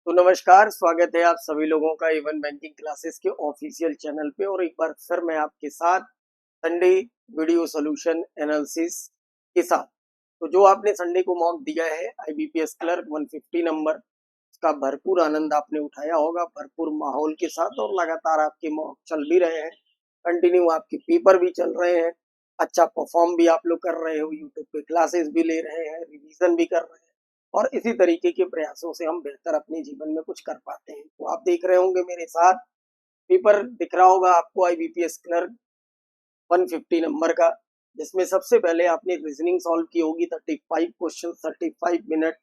तो नमस्कार, स्वागत है आप सभी लोगों का इवन बैंकिंग क्लासेस के ऑफिशियल चैनल पे। और एक बार फिर मैं आपके साथ संडे वीडियो सॉल्यूशन एनालिसिस के साथ। तो जो आपने संडे को मॉक दिया है आईबीपीएस क्लर्क 150 नंबर, उसका भरपूर आनंद आपने उठाया होगा, भरपूर माहौल के साथ। और लगातार आपके मॉक चल भी रहे हैं, कंटिन्यू आपके पेपर भी चल रहे हैं, अच्छा परफॉर्म भी आप लोग कर रहे हो, यूट्यूब पे क्लासेस भी ले रहे हैं, रिवीजन भी कर रहे हैं। और इसी तरीके के प्रयासों से हम बेहतर अपने जीवन में कुछ कर पाते हैं। तो आप देख रहे होंगे मेरे साथ पेपर दिख रहा होगा आपको आईबीपीएस क्लर्क 150 नंबर का, जिसमें सबसे पहले आपने रीजनिंग सॉल्व की होगी। 35 क्वेश्चन, 35 मिनट,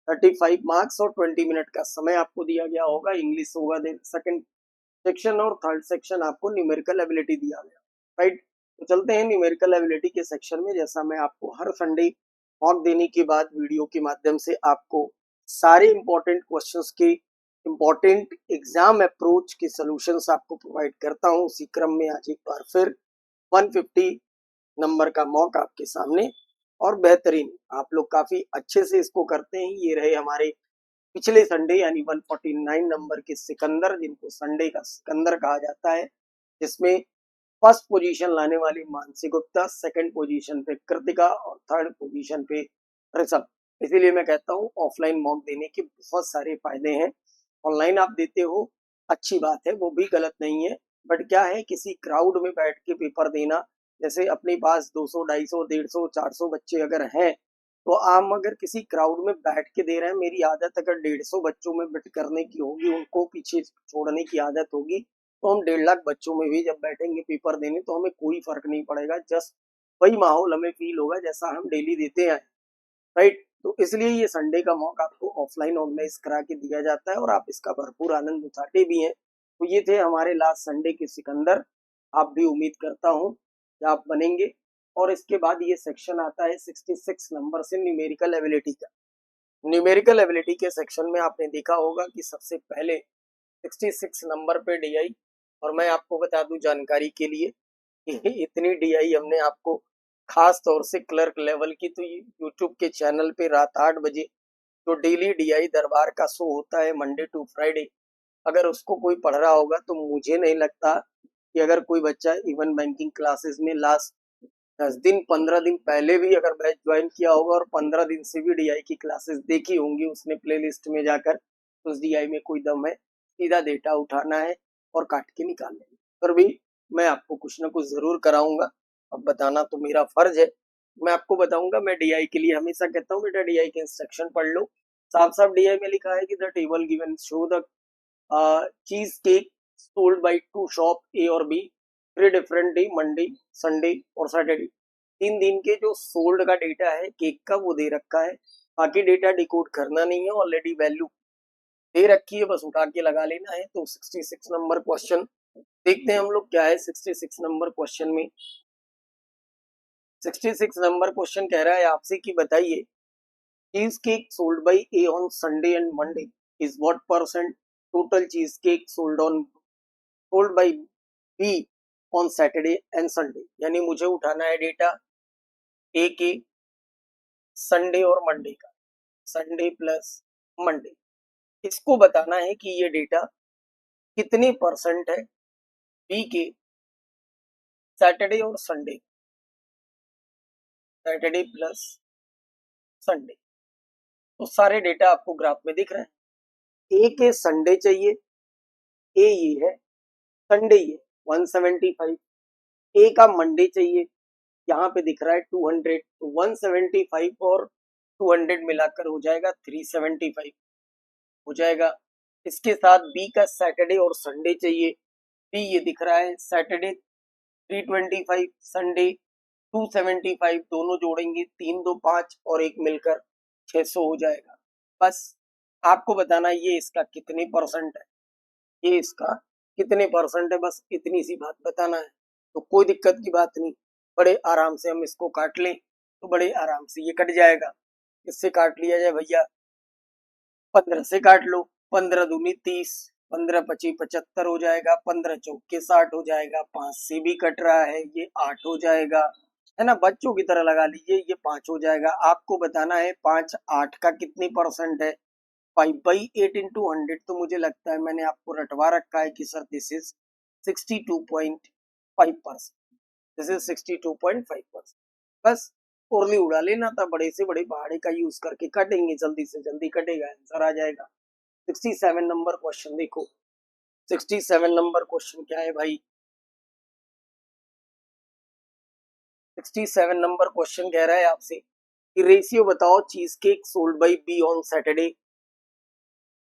35 मार्क्स और 20 मिनट का समय आपको दिया गया होगा। इंग्लिश होगा सेकंड सेक्शन और थर्ड सेक्शन आपको न्यूमेरिकल एबिलिटी दिया गया, राइट। तो चलते हैं न्यूमेरिकल एबिलिटी के सेक्शन में। जैसा मैं आपको हर संडे मॉक देने के बाद वीडियो के माध्यम से आपको सारे इंपॉर्टेंट क्वेश्चंस के इंपॉर्टेंट एग्जाम अप्रोच के सॉल्यूशंस आपको प्रोवाइड करता हूं, उसी क्रम में आज एक बार फिर 150 नंबर का मॉक आपके सामने। और बेहतरीन, आप लोग काफी अच्छे से इसको करते हैं। ये रहे हमारे पिछले संडे यानी 149 नंबर के सिकंदर, जिनको संडे का सिकंदर कहा जाता है, जिसमें फर्स्ट पोजीशन लाने वाली मानसी गुप्ता, सेकंड पोजीशन पे कृतिका और थर्ड पोजीशन पे ऋषभ। इसीलिए मैं कहता हूँ ऑफलाइन मॉक देने के बहुत सारे फायदे हैं। ऑनलाइन आप देते हो, अच्छी बात है, वो भी गलत नहीं है। बट क्या है, किसी क्राउड में बैठ के पेपर देना, जैसे अपने पास 200, 250, 150, 400 बच्चे अगर हैं, तो हम अगर किसी क्राउड में बैठ के दे रहे हैं, मेरी आदत अगर 150 बच्चों में बिट करने की होगी, उनको पीछे छोड़ने की आदत होगी, तो हम 1.5 लाख बच्चों में भी जब बैठेंगे पेपर देने तो हमें कोई फर्क नहीं पड़ेगा। जस्ट वही माहौल हमें फील होगा जैसा हम डेली देते हैं, राइट। तो इसलिए ये संडे का मौका आपको ऑफलाइन ऑर्गेनाइज करा के दिया जाता है और आप इसका भरपूर आनंद उठाते भी हैं। तो ये थे हमारे लास्ट संडे के सिकंदर। आप भी उम्मीद करता हूँ कि आप बनेंगे। और इसके बाद ये सेक्शन आता है 66 नंबर से न्यूमेरिकल एबिलिटी का। न्यूमेरिकल एबिलिटी के सेक्शन में आपने देखा होगा कि सबसे पहले 66 नंबर पे डीआई, और मैं आपको बता दूं जानकारी के लिए कि इतनी डीआई हमने आपको खास तौर से क्लर्क लेवल की, तो यूट्यूब के चैनल पे रात 8 बजे जो डेली डीआई दरबार का शो होता है मंडे टू फ्राइडे, अगर उसको कोई पढ़ रहा होगा तो मुझे नहीं लगता कि अगर कोई बच्चा इवन बैंकिंग क्लासेस में लास्ट 10 दिन 15 दिन पहले भी अगर बैच ज्वाइन किया होगा और 15 दिन से भी डीआई की क्लासेस देखी होंगी उसने प्लेलिस्ट में जाकर, तो उस डीआई में कोई दम है। सीधा डेटा उठाना है और काट के निकालना है। पर भी मैं आपको कुछ ना कुछ जरूर कराऊंगा, अब बताना तो मेरा फर्ज है। मैं आपको बताऊंगा। मैं डीआई के लिए हमेशा कहता हूँ बेटा डीआई के इंस्ट्रक्शन पढ़ लो। साफ साफ डीआई में लिखा है कि the table given show the cheesecake sold by two shop A और B 3 different day, Monday, Sunday और सैटरडे। 3 दिन के जो सोल्ड का डेटा है केक का वो दे रखा है, बाकी डेटा डिकोड करना नहीं है, ऑलरेडी वैल्यू दे रखी है, बस उठा के लगा लेना है। तो 66 नंबर क्वेश्चन देखते हैं हम लोग क्या है 66 नंबर क्वेश्चन में। 66 नंबर क्वेश्चन कह रहा है आपसे कि बताइए cheese cake sold by A on Sunday and Monday is what percent total cheese cake sold by be on Saturday and Sunday. यानी मुझे उठाना है डेटा ए के संडे और मंडे का, संडे प्लस मंडे। इसको बताना है कि ये डेटा कितने परसेंट है बी के सैटरडे और संडे, सैटरडे प्लस संडे। तो सारे डेटा आपको ग्राफ में दिख रहे हैं। ए के संडे चाहिए, ए ये है, संडे ये 175। ए का मंडे चाहिए, यहाँ पे दिख रहा है 200, तो 175 और 200 मिलाकर हो जाएगा 375 हो जाएगा। इसके साथ बी का सैटरडे और संडे चाहिए, बी ये दिख रहा है सैटरडे 325, संडे 275, दोनों जोड़ेंगे 3 2 5 और एक मिलकर 600 हो जाएगा। बस आपको बताना ये इसका कितने परसेंट है, ये इसका कितने परसेंट है, बस इतनी सी बात बताना है। तो कोई दिक्कत की बात नहीं, बड़े आराम से हम इसको काट लें तो बड़े आराम से ये कट जाएगा। इससे काट लिया जाए भैया, 15 से काट लो, 15 दूनी 30, 15 पची 75 हो जाएगा, 15 चौके 60 हो जाएगा, 5 से भी कट रहा है, ये 8 हो जाएगा, है ना। बच्चों की तरह लगा लीजिए, ये 5 हो जाएगा। आपको बताना है 5 8 का कितने परसेंट है, 5/8 इंटू 100, तो मुझे लगता है मैंने आपको रटवा रखा है कि sir this is 62.5%, this is 62.5%। बस उर्ली उड़ा लेना था, बड़े से बड़े पहाड़े का यूज करके कटेंगे, जल्दी से जल्दी कटेगा, आंसर आ जाएगा। 67 नंबर क्वेश्चन देखो, 67 नंबर क्वेश्चन क्या है भाई? 67 नंबर क्वेश्चन कह रहा है आपसे कि रेशियो बताओ cheese cake sold by be on Saturday,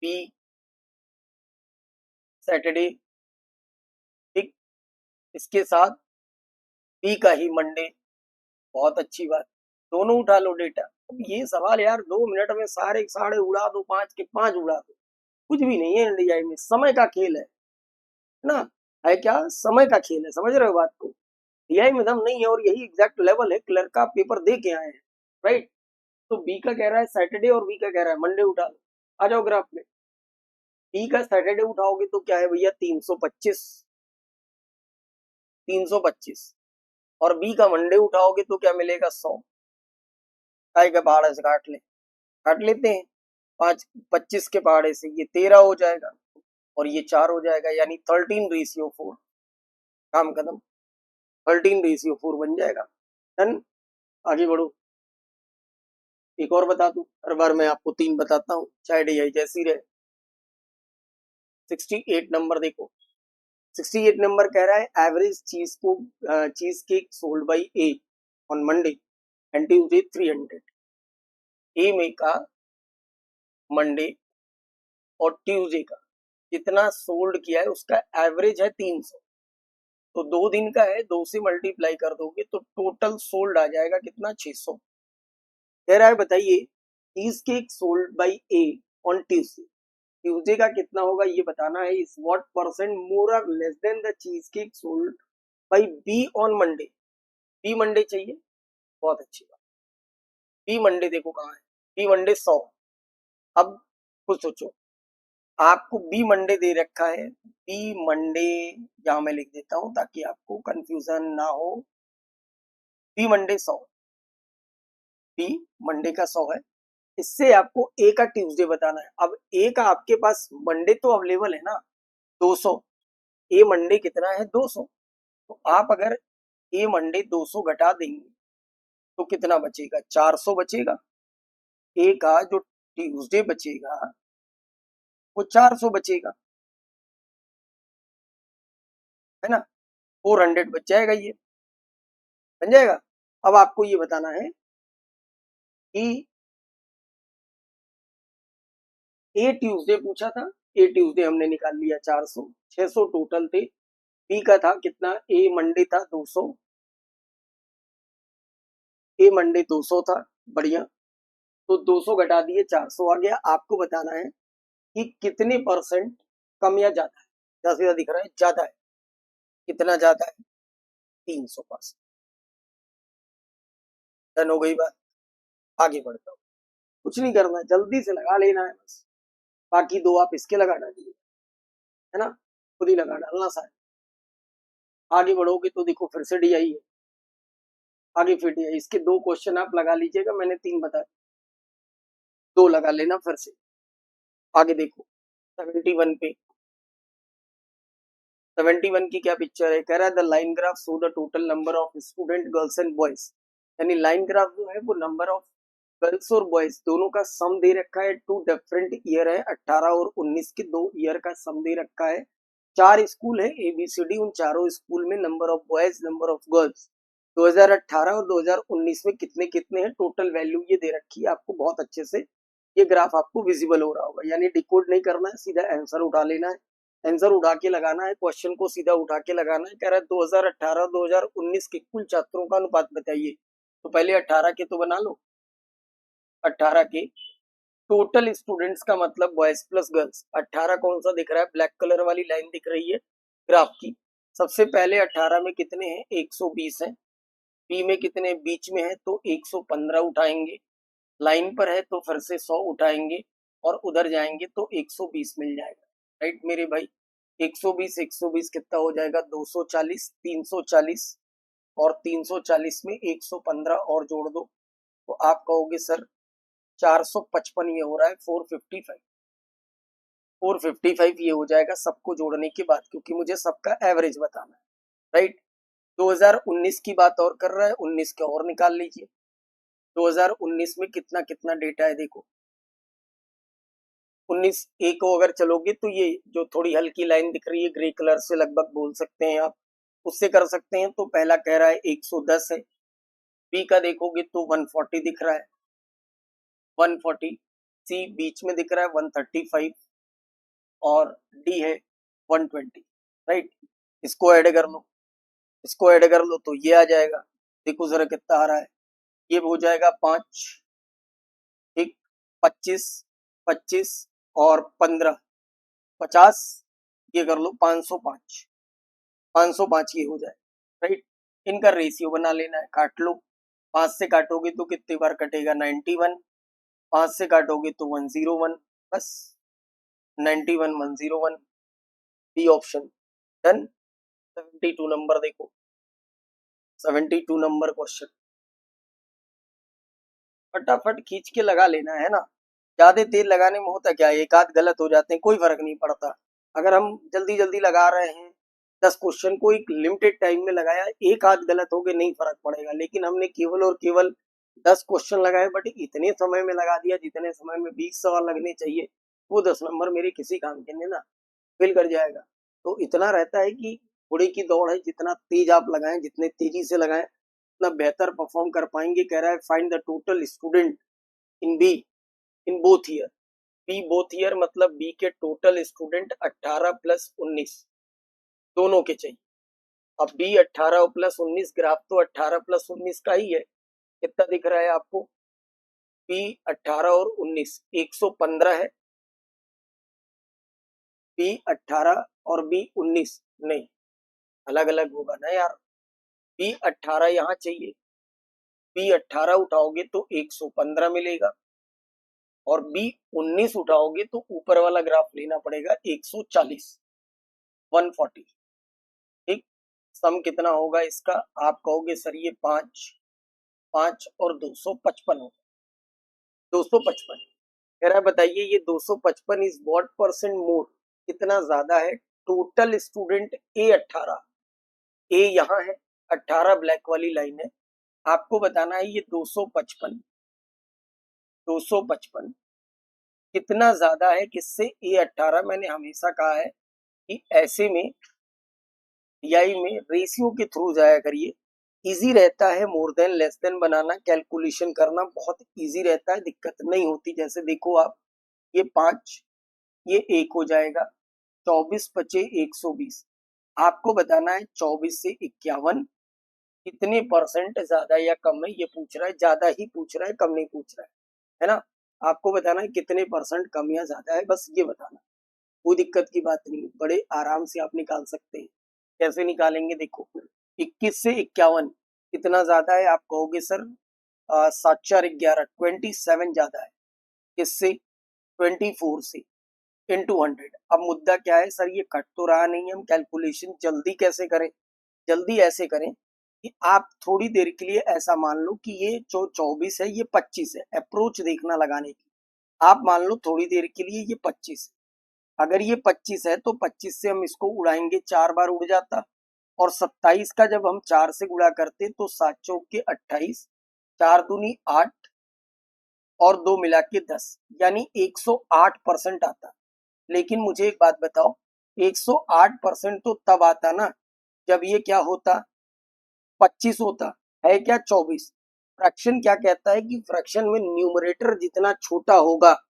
B Saturday, ठीक, इसके साथ बी का ही मंडे। बहुत अच्छी बात, दोनों उठा लो डेटा। अब ये सवाल यार 2 मिनट में सारे साढ़े उड़ा दो, 5 के 5 उड़ा दो, कुछ भी नहीं है इंडिया में, समय का खेल है ना, है क्या, समय का खेल है, समझ रहे हो बात को? एआई में दम नहीं है, और यही एग्जैक्ट लेवल है, क्लर्क का पेपर दे के आए हैं, राइट। तो बी का कह रहा है सैटरडे और बी का कह रहा है मंडे, उठा लो, आ जाओ ग्राफ में। बी का सैटरडे उठाओगे तो क्या है भैया 325, 325, और बी का मंडे उठाओगे तो क्या मिलेगा 100। काय के पहाड़े से काट ले, काट लेते हैं, 5 25 के पहाड़े से ये 13 हो जाएगा और ये 4 हो जाएगा, यानी 13:4। काम खत्म, 13:4 बन जाएगा। डन, आगे बढ़ो। एक और बता दूं, हर बार मैं आपको 3 बताता हूँ, चाहे डी जैसी रहे। 68 नंबर देखो, 68 नंबर कह रहा है average cheese cake sold by A on Monday and Tuesday 300। ए में का मंडे और ट्यूजडे का कितना सोल्ड किया है, उसका एवरेज है 300। तो 2 दिन का है, 2 से मल्टीप्लाई कर दोगे तो टोटल सोल्ड आ जाएगा कितना, 600। कह रहा है बताइए cheese cake sold by A on Tuesday, Tuesday का कितना होगा ये बताना है। इज व्हाट परसेंट मोर और less than the cheesecake sold by be on Monday. Be Monday चाहिए, बहुत अच्छी बात। बी मंडे देखो कहाँ है, बी मंडे 100। अब कुछ सोचो, आपको बी मंडे दे रखा है, बी मंडे यहां मैं लिख देता हूं ताकि आपको कंफ्यूजन ना हो। बी मंडे 100, बी मंडे का 100 है। इससे आपको ए का ट्यूसडे बताना है। अब ए का आपके पास मंडे तो अवेलेबल है ना, 200, ए मंडे कितना है 200, तो आप अगर ए मंडे 200 घटा देंगे तो कितना बचेगा, 400 बचेगा। ए का जो ट्यूसडे बचेगा वो 400 बचेगा, है ना, 400 बच जाएगा, ये बन जाएगा। अब आपको ये बताना है कि ए ट्यूसडे पूछा था, ए ट्यूसडे हमने निकाल लिया 400, 600 टोटल थे। बी का था कितना, ए मंडे था 200, ए मंडे 200 था, बढ़िया। तो 200 घटा दिए, 400 आ गया। आपको बताना है कि कितने परसेंट कम या ज्यादा है, ज्यादा से ज्यादा दिख रहा है, ज्यादा है, कितना ज्यादा है, 300%। डन हो गई बात, आगे बढ़ता हूँ। कुछ नहीं करना, जल्दी से लगा लेना है बस, बाकी 2 आप इसके लगा डालिए, है ना, खुद ही लगा डालना सारे। आगे बढ़ोगे तो देखो फिर से डी आई है, आगे फिर डी आई, इसके 2 क्वेश्चन आप लगा लीजिएगा, मैंने 3 बताया, 2 लगा लेना फिर से। आगे देखो 71 पे, 71 की क्या पिक्चर है, कह रहा है the line graph show the total number of student girls and boys. यानी लाइन ग्राफ जो है वो नंबर ऑफ गर्ल्स और बॉयज दोनों का सम दे रखा है। 2 डिफरेंट ईयर है, 18 और 19 के 2 ईयर का सम दे रखा है। 4 स्कूल है एबीसीडी, उन चारों स्कूल में number of boys number of girls 2018 और 2019 में कितने कितने हैं, टोटल वैल्यू ये दे रखी है आपको, बहुत अच्छे से ये ग्राफ आपको विजिबल हो रहा होगा। यानी डिकोड नहीं करना है, सीधा आंसर उठा लेना है, आंसर उठा के लगाना है, क्वेश्चन को सीधा उठा के लगाना है। कह रहा है 2018 2019 के कुल छात्रों का अनुपात बताइए। तो पहले 18 के तो बना लो, 18 के टोटल स्टूडेंट्स का मतलब बॉयज प्लस गर्ल्स। 18 कौन सा दिख रहा है, ब्लैक कलर वाली लाइन दिख रही है ग्राफ की। सबसे पहले 18 में कितने हैं, 120 है। बी में कितने बीच में है, तो 115 उठाएंगे, लाइन पर है तो फिर से 100 उठाएंगे और उधर जाएंगे तो 120 मिल जाएगा, राइट मेरे भाई। 120 120 कितना हो जाएगा, 240, 340 और 340 में 115 और जोड़ दो तो आप कहोगे सर 455 ये हो रहा है 455 ये हो जाएगा सबको जोड़ने के बाद, क्योंकि मुझे सबका एवरेज बताना है, राइट। 2019 की बात और कर रहा है, 19 का और निकाल लीजिए। 2019 में कितना कितना डेटा है देखो। 19 ए को अगर चलोगे तो ये जो थोड़ी हल्की लाइन दिख रही है ग्रे कलर से, लगभग बोल सकते हैं आप, उससे कर सकते हैं। तो पहला कह रहा है 110 है, बी का देखोगे तो 140 दिख रहा है, 140, सी बीच में दिख रहा है 135 और डी है 120, राइट। इसको ऐड कर लो, इसको ऐड कर लो तो ये आ जाएगा। देखो जरा कितना आ रहा है, ये हो जाएगा 5, ठीक, 25, 25 और 15, 50, ये कर लो 505, 505 ये हो जाए, राइट। इनका रेशियो बना लेना है, काट लो। 5 से काटोगे तो कितनी बार कटेगा 91, 5 से काटोगे तो 101, बस 91 101, बी ऑप्शन डन। 72 नंबर देखो, 72 नंबर क्वेश्चन फटाफट खींच के लगा लेना है ना। ज्यादा तेल लगाने में होता क्या, एक आध गलत हो जाते हैं, कोई फर्क नहीं पड़ता। अगर हम जल्दी जल्दी लगा रहे हैं 10 क्वेश्चन को एक लिमिटेड टाइम में लगाया, एक आध गलत हो गए नहीं फर्क पड़ेगा, लेकिन हमने केवल और केवल 10 क्वेश्चन लगाए, बट इतने समय में लगा दिया जितने समय में 20 सवाल लगने चाहिए, वो 10 नंबर मेरे किसी काम के नहीं ना, फेल कर जाएगा। तो इतना रहता है कि घोड़े की दौड़ है, जितना तेज आप लगाएं, जितने तेजी से लगाएं उतना बेहतर परफॉर्म कर पाएंगे। कह रहा है find the total student in B in both year, B both year मतलब बी के टोटल स्टूडेंट 18 प्लस 19 दोनों के चाहिए। अब बी 18 प्लस 19, ग्राफ तो 18 प्लस 19 का ही है, कितना दिख रहा है आपको, बी 18 और 19 115 है, बी 18 और बी 19 नहीं, अलग अलग होगा ना यार। बी 18 यहाँ चाहिए, बी 18 उठाओगे तो 115 मिलेगा, और बी 19 उठाओगे तो ऊपर वाला ग्राफ लेना पड़ेगा 140, 140, ठीक। सम कितना होगा इसका, आप कहोगे सर ये 5, 5 और 255 होगा, 255 कह रहा है। बताइए ये 255 इज व्हाट परसेंट मोर, कितना ज्यादा है टोटल स्टूडेंट ए 18, ए यहाँ है, 18 ब्लैक वाली लाइन है, आपको बताना है ये 255, 255 कितना ज्यादा है किससे, ए 18। मैंने हमेशा कहा है कि ऐसे में पीआई में रेशियो के थ्रू जाया करिए, इजी रहता है। मोर देन लेस देन बनाना, कैलकुलेशन करना बहुत इजी रहता है, दिक्कत नहीं होती। जैसे देखो आप, ये 5 ये 1 हो जाएगा, 24 बचे 120, आपको बताना है 24 से 51 कितने परसेंट ज्यादा या कम है, ये पूछ रहा है, ज्यादा ही पूछ रहा है, कम नहीं पूछ रहा है ना। आपको बताना है कितने परसेंट कम या ज्यादा है, बस ये बताना, कोई दिक्कत की बात नहीं, बड़े आराम से आप निकाल सकते हैं। कैसे निकालेंगे देखो, 21 से 51 कितना ज्यादा है, आप कहोगे सर 7 4 11, 27 ज्यादा है किससे, 24 से, इंटू 100। अब मुद्दा क्या है सर, ये कट तो रहा नहीं है, हम कैलकुलेशन जल्दी कैसे करें, जल्दी ऐसे करें कि आप थोड़ी देर के लिए ऐसा मान लो कि ये जो 24 है ये 25 है, अप्रोच देखना लगाने की, आप मान लो थोड़ी देर के लिए ये 25 है। अगर ये 25 है तो 25 से हम इसको उड़ाएंगे, 4 बार उड़ जाता, और 27 का जब हम 4 से गुणा करते तो 7 चौक के 28, 4 दूनी 8 और 2 मिला के 10, यानी 108% आता। लेकिन मुझे एक बात बताओ, 108% तो तब आता ना जब ये क्या होता, 25 होता है क्या 24। फ्रैक्शन क्या कहता है कि फ्रैक्शन में न्यूमरेटर जितना छोटा होगा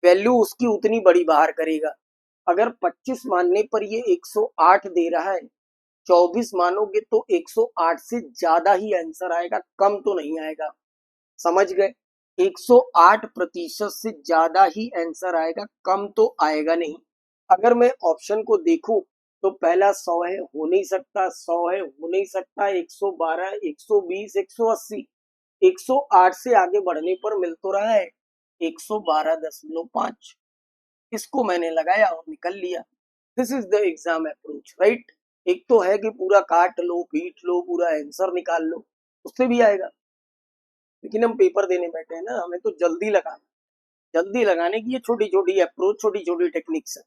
वैल्यू उसकी उतनी बड़ी बाहर करेगा। अगर 25 मानने पर ये 108 दे रहा है, 24 मानोगे तो 108 से ज्यादा ही आंसर आएगा, कम तो नहीं आएगा, समझ गए। 108% से ज्यादा ही आंसर आएगा, कम तो आएगा नहीं। अगर मैं ऑप्शन को देखूं तो पहला 100 है, हो नहीं सकता, 100 है, हो नहीं सकता, 112, 120, 180, 108 से आगे बढ़ने पर मिल तो रहा है 112.5, इसको मैंने लगाया और निकल लिया। This is the exam approach, right. एक तो है कि पूरा काट लो, पीट लो, पूरा आंसर निकाल लो, उससे भी आएगा। लेकिन हम पेपर देने बैठे हैं ना, हमें तो जल्दी लगाने की ये छोटी छोटी अप्रोच, छोटी छोटी टेक्निक्स है,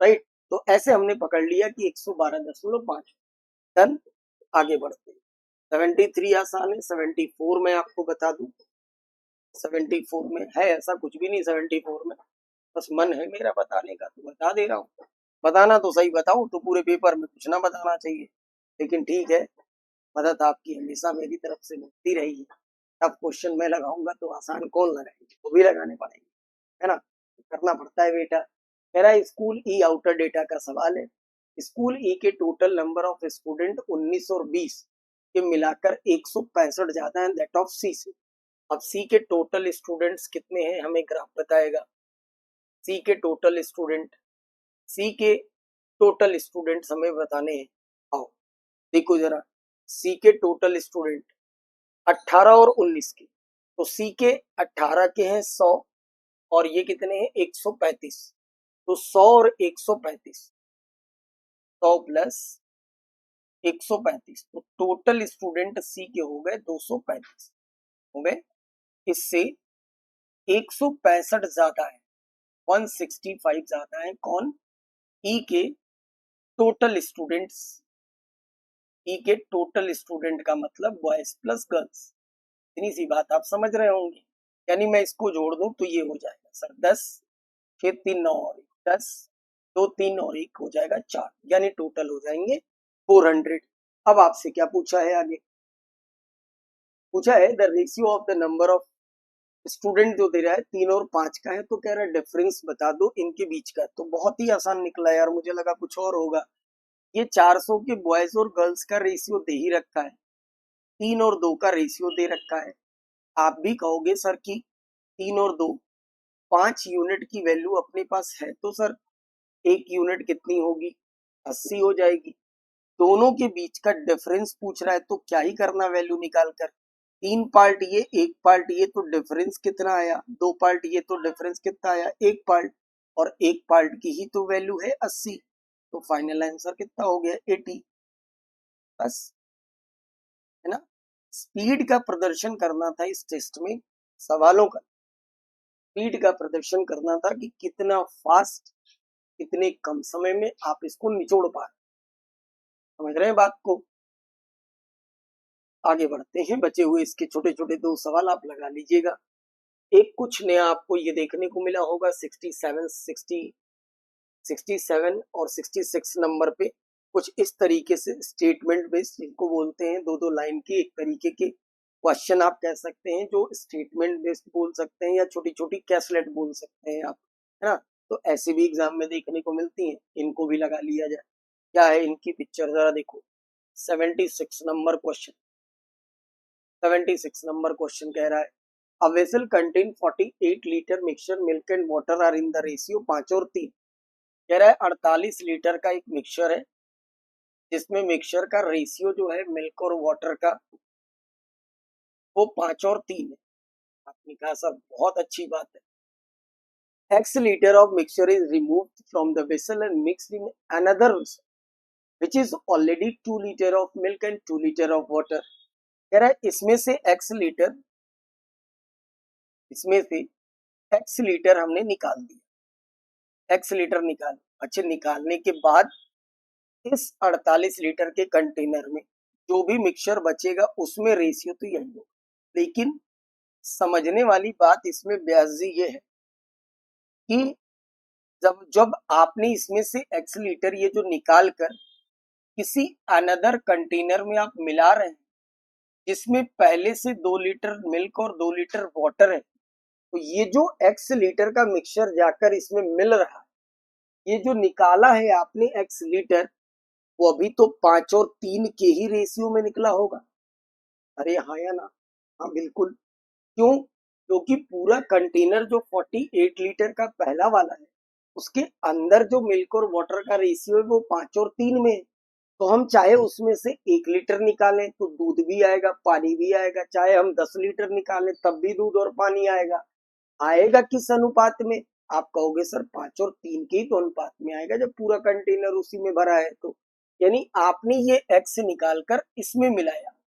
राइट। तो ऐसे हमने पकड़ लिया कि 112.5 टन। आगे बढ़ते हैं। 73 आसान है, 74 में आपको बता दूं, 74 में है ऐसा कुछ भी नहीं, 74 में बस मन है मेरा बताने का तो बता दे रहा हूँ। बताना तो सही बताऊं तो पूरे पेपर में कुछ ना बताना चाहिए, लेकिन ठीक है, मदद आपकी हमेशा मेरी तरफ से मिलती रहेगी। अब क्वेश्चन मैं लगाऊंगा तो आसान कौन लगाएंगे, वो भी लगाने पड़ेंगे, है ना, करना पड़ता है बेटा। कह रहा है स्कूल ई आउटर डेटा का सवाल है। स्कूल ई के टोटल नंबर ऑफ स्टूडेंट 19 और 20 के मिलाकर 165 ज्यादा है दैट ऑफ सी से। अब सी के टोटल स्टूडेंट्स कितने हैं हमें ग्राफ बताएगा। सी के टोटल स्टूडेंट, सी के टोटल स्टूडेंट्स हमें बताने हैं। आओ देखो जरा, सी के टोटल स्टूडेंट 18 और 19 के, तो सी के 18 के हैं 100 और ये कितने हैं 135, तो 100 और 135, 100 प्लस 135, तो टोटल स्टूडेंट सी के हो गए 235 हो गए। इससे 165 ज्यादा है, 165 ज्यादा है कौन, ई के टोटल स्टूडेंट्स। ई के टोटल स्टूडेंट का मतलब बॉयज प्लस गर्ल्स, इतनी सी बात आप समझ रहे होंगे। यानी मैं इसको जोड़ दूं तो ये हो जाएगा सर 10, फिर 3 9 और 10, 2 3 और 1 हो जाएगा 4, यानी टोटल हो जाएंगे 400। अब आपसे क्या पूछा है आगे, पूछा है the ratio of the number of student, जो दे रहा है 3 और 5 का है, तो कह रहा है डिफरेंस बता दो इनके बीच का। तो बहुत ही आसान निकला यार, मुझे लगा कुछ और होगा। ये 400 के बॉयज और गर्ल्स का रेशियो दे ही रखा है, 3 और 2 का रेशियो दे रखा है। आप भी कहोगे सर कि 3 और 2 5 यूनिट की वैल्यू अपने पास है, तो सर 1 यूनिट कितनी होगी, 80 हो जाएगी। दोनों के बीच का डिफरेंस पूछ रहा है तो क्या ही करना वैल्यू निकाल कर, 3 पार्ट ये 1 पार्ट ये, तो डिफरेंस कितना आया, 2 पार्ट ये, तो डिफरेंस कितना आया 1 पार्ट, और 1 पार्ट की ही तो वैल्यू है 80, तो फाइनल आंसर कितना हो गया 80, बस, है ना। स्पीड का प्रदर्शन करना था इस टेस्ट में, सवालों का स्पीड का प्रदर्शन करना था कि कितना फास्ट, कितने कम समय में आप इसको निचोड़ पा रहे, समझ रहे हैं बात को। आगे बढ़ते हैं, बचे हुए इसके छोटे छोटे 2 सवाल आप लगा लीजिएगा। एक कुछ नया आपको ये देखने को मिला होगा 67 और 66 नंबर पे कुछ इस तरीके से स्टेटमेंट बेस्ड, जिनको बोलते हैं 2-2 लाइन के एक तरीके के क्वेश्चन आप कह सकते हैं, जो स्टेटमेंट बेस्ड बोल सकते हैं या छोटी छोटी कैसलेट बोल सकते हैं आप, है ना। तो ऐसे भी एग्जाम में देखने को मिलती हैं, इनको भी लगा लिया जाए। क्या है इनकी पिक्चर जरा देखो। 76 नंबर क्वेश्चन, 76 नंबर क्वेश्चन कह रहा है A vessel contain 48 litre mixture milk and water are in the ratio 5 और 3। कह रहा है 48 लीटर का एक मिक्सचर है, जिसमें मिक्सचर का रेशियो जो है मिल्क और वाटर का वो 5 और 3 है। आपने कहा सब बहुत अच्छी बात है। X liter of mixture is removed from the vessel and mixed in another vessel which is already 2 liter of milk and 2 liter of water। कह रहा है इसमें से x लीटर हमने निकाल दिया, x लीटर निकाल, अच्छा निकालने के बाद इस 48 लीटर के कंटेनर में जो भी मिक्सचर बचेगा उसमें रेशियो तो यही होगा, लेकिन समझने वाली बात इसमें ब्याज जी ये है कि जब जब आपने इसमें से x लीटर ये जो निकाल कर किसी अनदर कंटेनर में आप मिला रहे हैं, जिसमें पहले से 2 लीटर मिल्क और 2 लीटर वाटर है, तो ये जो x लीटर का मिक्सचर जाकर इसमें मिल रहा है, ये जो निकाला है आपने x लीटर, वो अभी तो 5 और 3 के ही रेशियो में निकला होगा। अरे हाँ या ना, हाँ बिल्कुल। क्यों, क्योंकि पूरा कंटेनर जो 48 लीटर का पहला वाला है, उसके अंदर जो मिल्क और वाटर का रेशियो है वो 5 और 3 में है। तो हम चाहे उसमें से 1 लीटर निकालें तो दूध भी आएगा पानी भी आएगा, चाहे हम 10 लीटर निकालें तब भी दूध और पानी आएगा। आएगा किस अनुपात में, आप कहोगे सर 5 और 3 के ही तो अनुपात में आएगा, जब पूरा कंटेनर उसी में भरा है तो। यानी आपने ये x निकालकर इसमें मिलाया,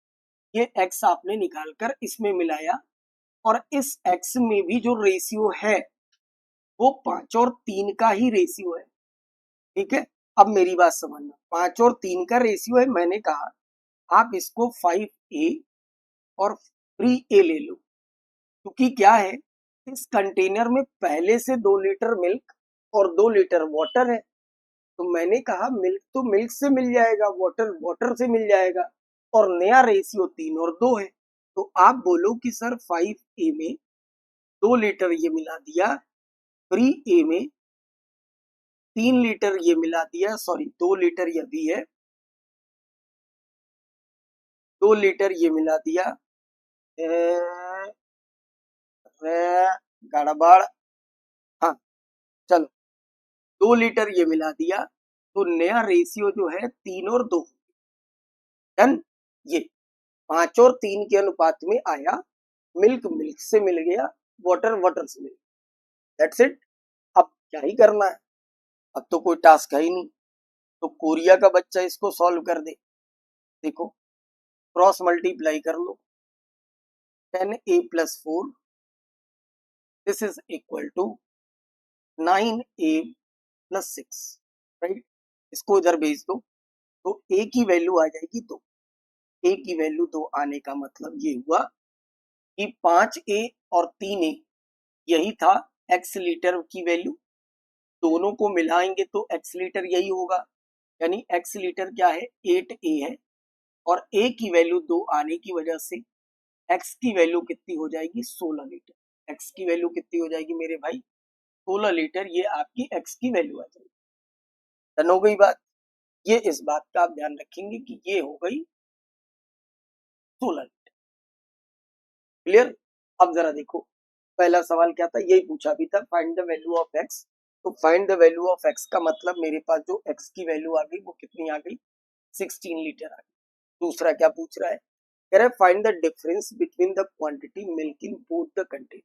ये x आपने निकालकर इसमें मिलाया, और इस x में भी जो रेशियो है वो 5 और 3 का ही रेशियो है। ठीक है, अब मेरी बात समझना, 5 और 3 का रेशियो है। मैंने कहा आप इसको 5a और 3a ले लो, क्योंकि क्या है, इस कंटेनर में पहले से 2 लीटर मिल्क और 2 लीटर वाटर है। तो मैंने कहा मिल्क तो मिल्क से मिल जाएगा, वाटर वाटर से मिल जाएगा, और नया रेशियो 3 और 2 है। तो आप बोलो कि सर 5a में 2 लीटर ये मिला दिया, 3a में 3 लीटर ये मिला दिया, सॉरी 2 लीटर ये भी है, 2 लीटर ये मिला दिया, गड़बड़, हाँ चलो 2 लीटर ये मिला दिया, तो नया रेशियो जो है 3 और 2। डन। ये 5 और 3 के अनुपात में आया, मिल्क मिल्क से मिल गया, वाटर वाटर से मिल गया, दैट्स इट। अब क्या ही करना है, अब तो कोई टास्क है ही नहीं। तो कोरिया का बच्चा इसको सॉल्व कर दे। देखो क्रॉस मल्टीप्लाई कर लो, 10a + 4 this is equal to 9a + 6, right. इसको इधर भेज दो तो a की वैल्यू आ जाएगी 2। a की वैल्यू 2 आने का मतलब ये हुआ कि 5a और 3a यही था x लीटर की वैल्यू, दोनों को मिलाएंगे तो x लीटर यही होगा, यानी x लीटर क्या है, 8a है, और a की वैल्यू 2 आने की वजह से x की वैल्यू कितनी हो जाएगी, 16 लीटर। x की वैल्यू कितनी हो जाएगी मेरे भाई, 16 लीटर, ये आपकी x की वैल्यू आ जाएगी। डन हो गई बात। ये इस बात का आप ध्यान रखेंगे कि ये हो गई 16 लीटर। क्लियर। अब जरा देखो, पहला सवाल क्या था, यही पूछा भी था, find the value of x। तो find the value of x का मतलब मेरे पास जो x की वैल्यू आ गई वो कितनी आ गई, 16 लीटर आ गई। दूसरा क्या पूछ रहा है, कह रहा है find the difference between the quantity milk in both the container.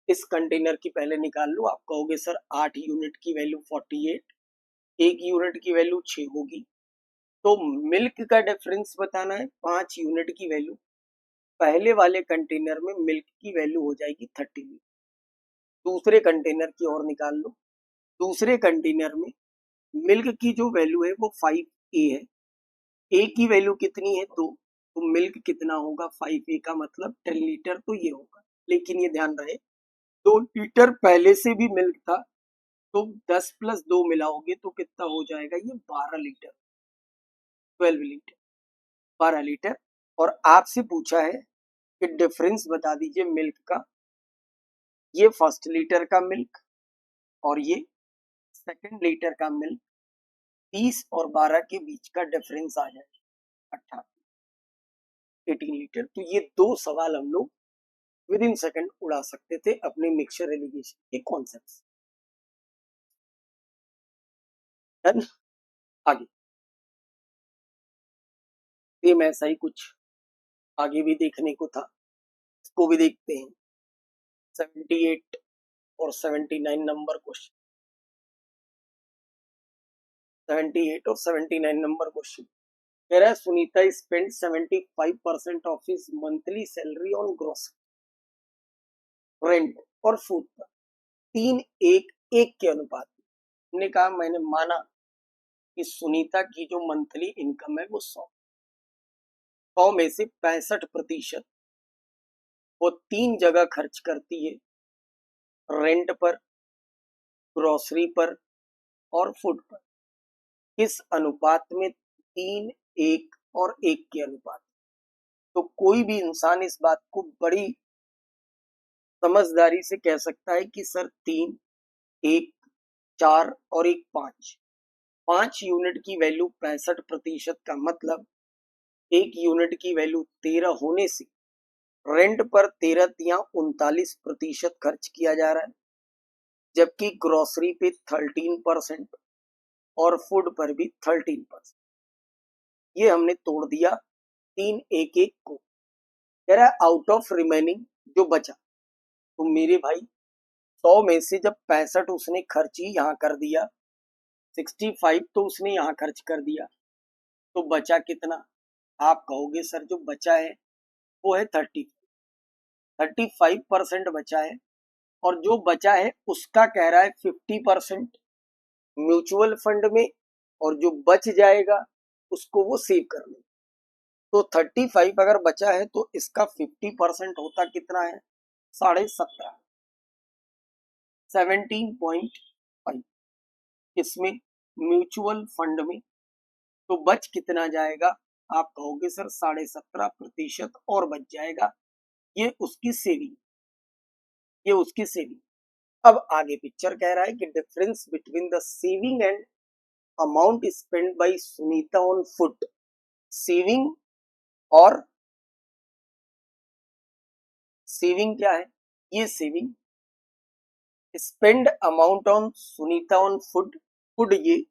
इस कंटेनर की पहले निकाल लो। आप कहोगे सर 8 यूनिट की वैल्यू 48, 1 यूनिट की वैल्यू 6 होगी, तो मिल्क का डिफरेंस बताना है, 5 यूनिट की वैल्यू, पहले वाले कंटेनर में मिल्क की वैल्यू हो जाएगी 30 लीटर। दूसरे कंटेनर की और निकाल लो, दूसरे कंटेनर में मिल्क की जो वैल्यू है वो 5a है, a की वैल्यू कितनी है 2, तो मिल्क कितना होगा 5a का मतलब 10 लीटर, तो ये होगा। लेकिन ये ध्यान रहे 2 लीटर पहले से भी मिल्क था, तो 10 + 2 मिलाओगे तो कितना हो जाएगा, ये 12 लीटर, 12 लीटर, 12 लीटर। और आपसे पूछा है कि डिफरेंस बता दीजिए मिल्क का, ये फर्स्ट लीटर का मिल्क और ये सेकंड लीटर का मिल्क, 30 और 12 के बीच का डिफरेंस आ जाएगा 18, 18 लीटर। तो ये 2 सवाल हम लोग विद इन सेकंड उड़ा सकते थे अपने मिक्सचर एलिगेशन के कॉन्सेप्ट। आगे सेम ऐसा ही कुछ आगे भी देखने को था, इसको भी देखते हैं। 78 और 79 नंबर क्वेश्चन, 78 और 79 नंबर क्वेश्चन कह रहा है Sunita spend 75% of his monthly salary on grocery, rent और फूड पर 3:1 के अनुपात में। हमने कहा, मैंने माना कि सुनीता की जो मंथली इनकम है वो 100 में से 65% वो 3 जगह खर्च करती है, रेंट पर, ग्रोसरी पर और फूड पर। किस अनुपात में, 3:1 के अनुपात। तो कोई भी इंसान इस बात को बड़ी समझदारी से कह सकता है कि सर 3, 1, 4 और 1, 5, 5 यूनिट की वैल्यू 65% का मतलब 1 यूनिट की वैल्यू 13 होने से रेंट पर 13 तिया 39% खर्च किया जा रहा है, जबकि ग्रोसरी पे 13% और फूड पर भी 13%। ये हमने तोड़ दिया 3:1 को। कह रहा है आउट ऑफ रिमेनिंग, जो बचा, तो मेरे भाई 100 में से जब 65 उसने खर्च ही यहाँ कर दिया, 65 तो उसने यहाँ खर्च कर दिया, तो बचा कितना। आप कहोगे सर जो बचा है वो है 30, 35% बचा है और जो बचा है उसका कह रहा है 50% म्यूचुअल फंड में और जो बच जाएगा उसको वो सेव कर ले। तो 35 अगर बचा है तो इसका 50% होता कितना है? 17.5, 17.5। इसमें म्यूचुअल फंड में तो बच कितना जाएगा? आप कहोगे सर 17.5% और बच जाएगा। ये उसकी सेविंग, ये उसकी सेविंग। अब आगे पिक्चर कह रहा है कि difference between the saving and amount spend by Sunita on food. Saving और सेविंग क्या है? ये saving, spend amount on Sunita on food, food ये,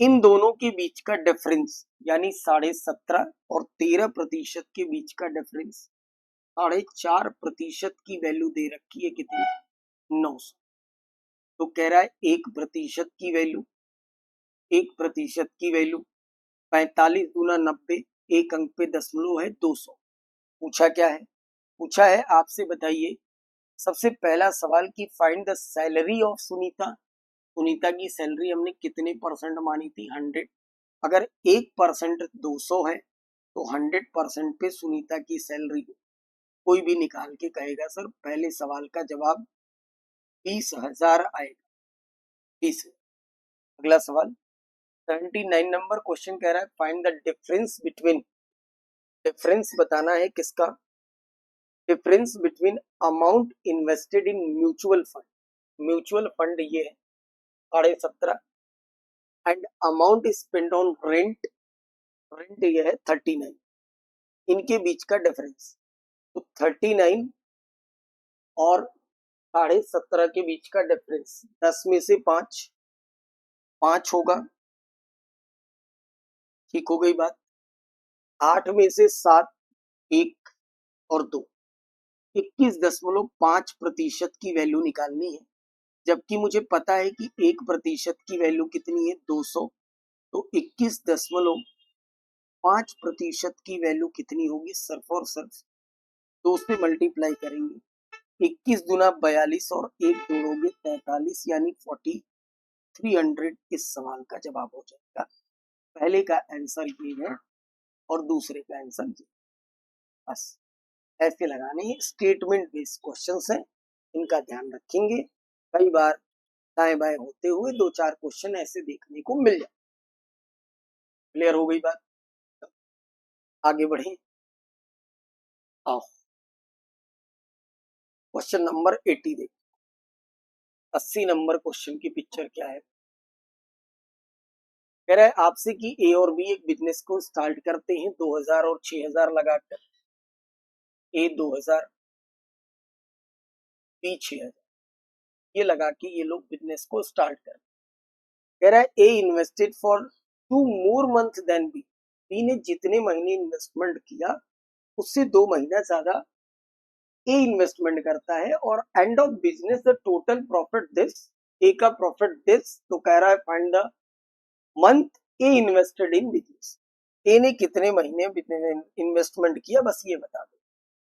इन दोनों के बीच का डिफरेंस यानी 17.5 और 13% के बीच का डिफरेंस 4.5% की वैल्यू दे रखी है कितनी? 900। तो कह रहा है 1% की वैल्यू, 1% की वैल्यू 45 दूना 90, एक अंक पे दशमलव है 200। पूछा क्या है? पूछा है आपसे बताइए सबसे पहला सवाल की find the salary of Sunita. Sunita की सैलरी हमने कितने परसेंट मानी थी? 100। अगर 1% 200 है तो 100% पे सुनीता की सैलरी कोई भी निकाल के कहेगा सर पहले सवाल का जवाब 20,000 आएगा। 20। अगला सवाल 79 नंबर क्वेश्चन कह रहा है find the difference between, difference बताना है किसका? Difference between amount invested in mutual fund, mutual fund ये है 17.5, and amount spend on rent, rent ये है 39। इनके बीच का डिफरेंस तो 39 और 17.5 के बीच का डिफरेंस 10 में से 5 होगा, ठीक हो गई बात। 8 में से 7 1 और 2, 21.5% की वैल्यू निकालनी है। जबकि मुझे पता है कि 1% की वैल्यू कितनी है? 200। तो 21.5% की वैल्यू कितनी होगी? सिर्फ और सिर्फ 2 से मल्टीप्लाई करेंगे। 21 दूना 42 और 1 जोड़ोगे 43 यानी 4300 इस सवाल का जवाब हो जाएगा। पहले का आंसर ये है और दूसरे का आंसर ये। बस ऐसे लगाने, स्टेटमेंट बेस्ड क्वेश्चंस हैं, इनका ध्यान रखेंगे। कई बार दाएं बाएं होते हुए 2-4 क्वेश्चन ऐसे देखने को मिल जाए। क्लियर हो गई बात? आगे बढ़े। आओ क्वेश्चन नंबर 80 देखिए। 80 नंबर क्वेश्चन की पिक्चर क्या है? कह रहा है आपसे कि ए और बी एक बिजनेस को स्टार्ट करते हैं 2000 और 6000 लगाकर। ए 2000, बी 6000, ये लगा के ये लोग बिजनेस को स्टार्ट कर। कह रहा है A invested for 2 more month then B. B ने जितने महीने इन्वेस्टमेंट किया उससे 2 महीना ज्यादा ए इन्वेस्टमेंट करता है और end of business the total profit this, A का प्रॉफिट दिस। तो कह रहा है find the month A invested in business. A ने कितने महीने इन्वेस्टमेंट किया बस ये बता दो।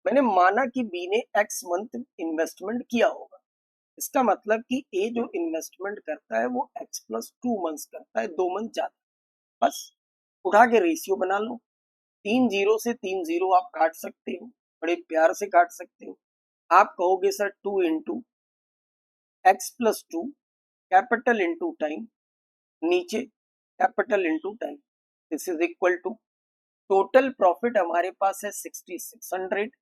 मैंने माना कि बी ने एक्स मंथ इन्वेस्टमेंट किया होगा, इसका मतलब कि ए जो इन्वेस्टमेंट करता है वो एक्स प्लस 2 मंथ्स करता है, 2 मंथ ज्यादा। बस उठा के रेशियो बना लो। 3 जीरो से 3 जीरो आप काट सकते हो, बड़े प्यार से काट सकते हो। आप कहोगे sir 2 into x plus 2 capital into time, नीचे capital into time, this is equal to total profit हमारे पास है 6600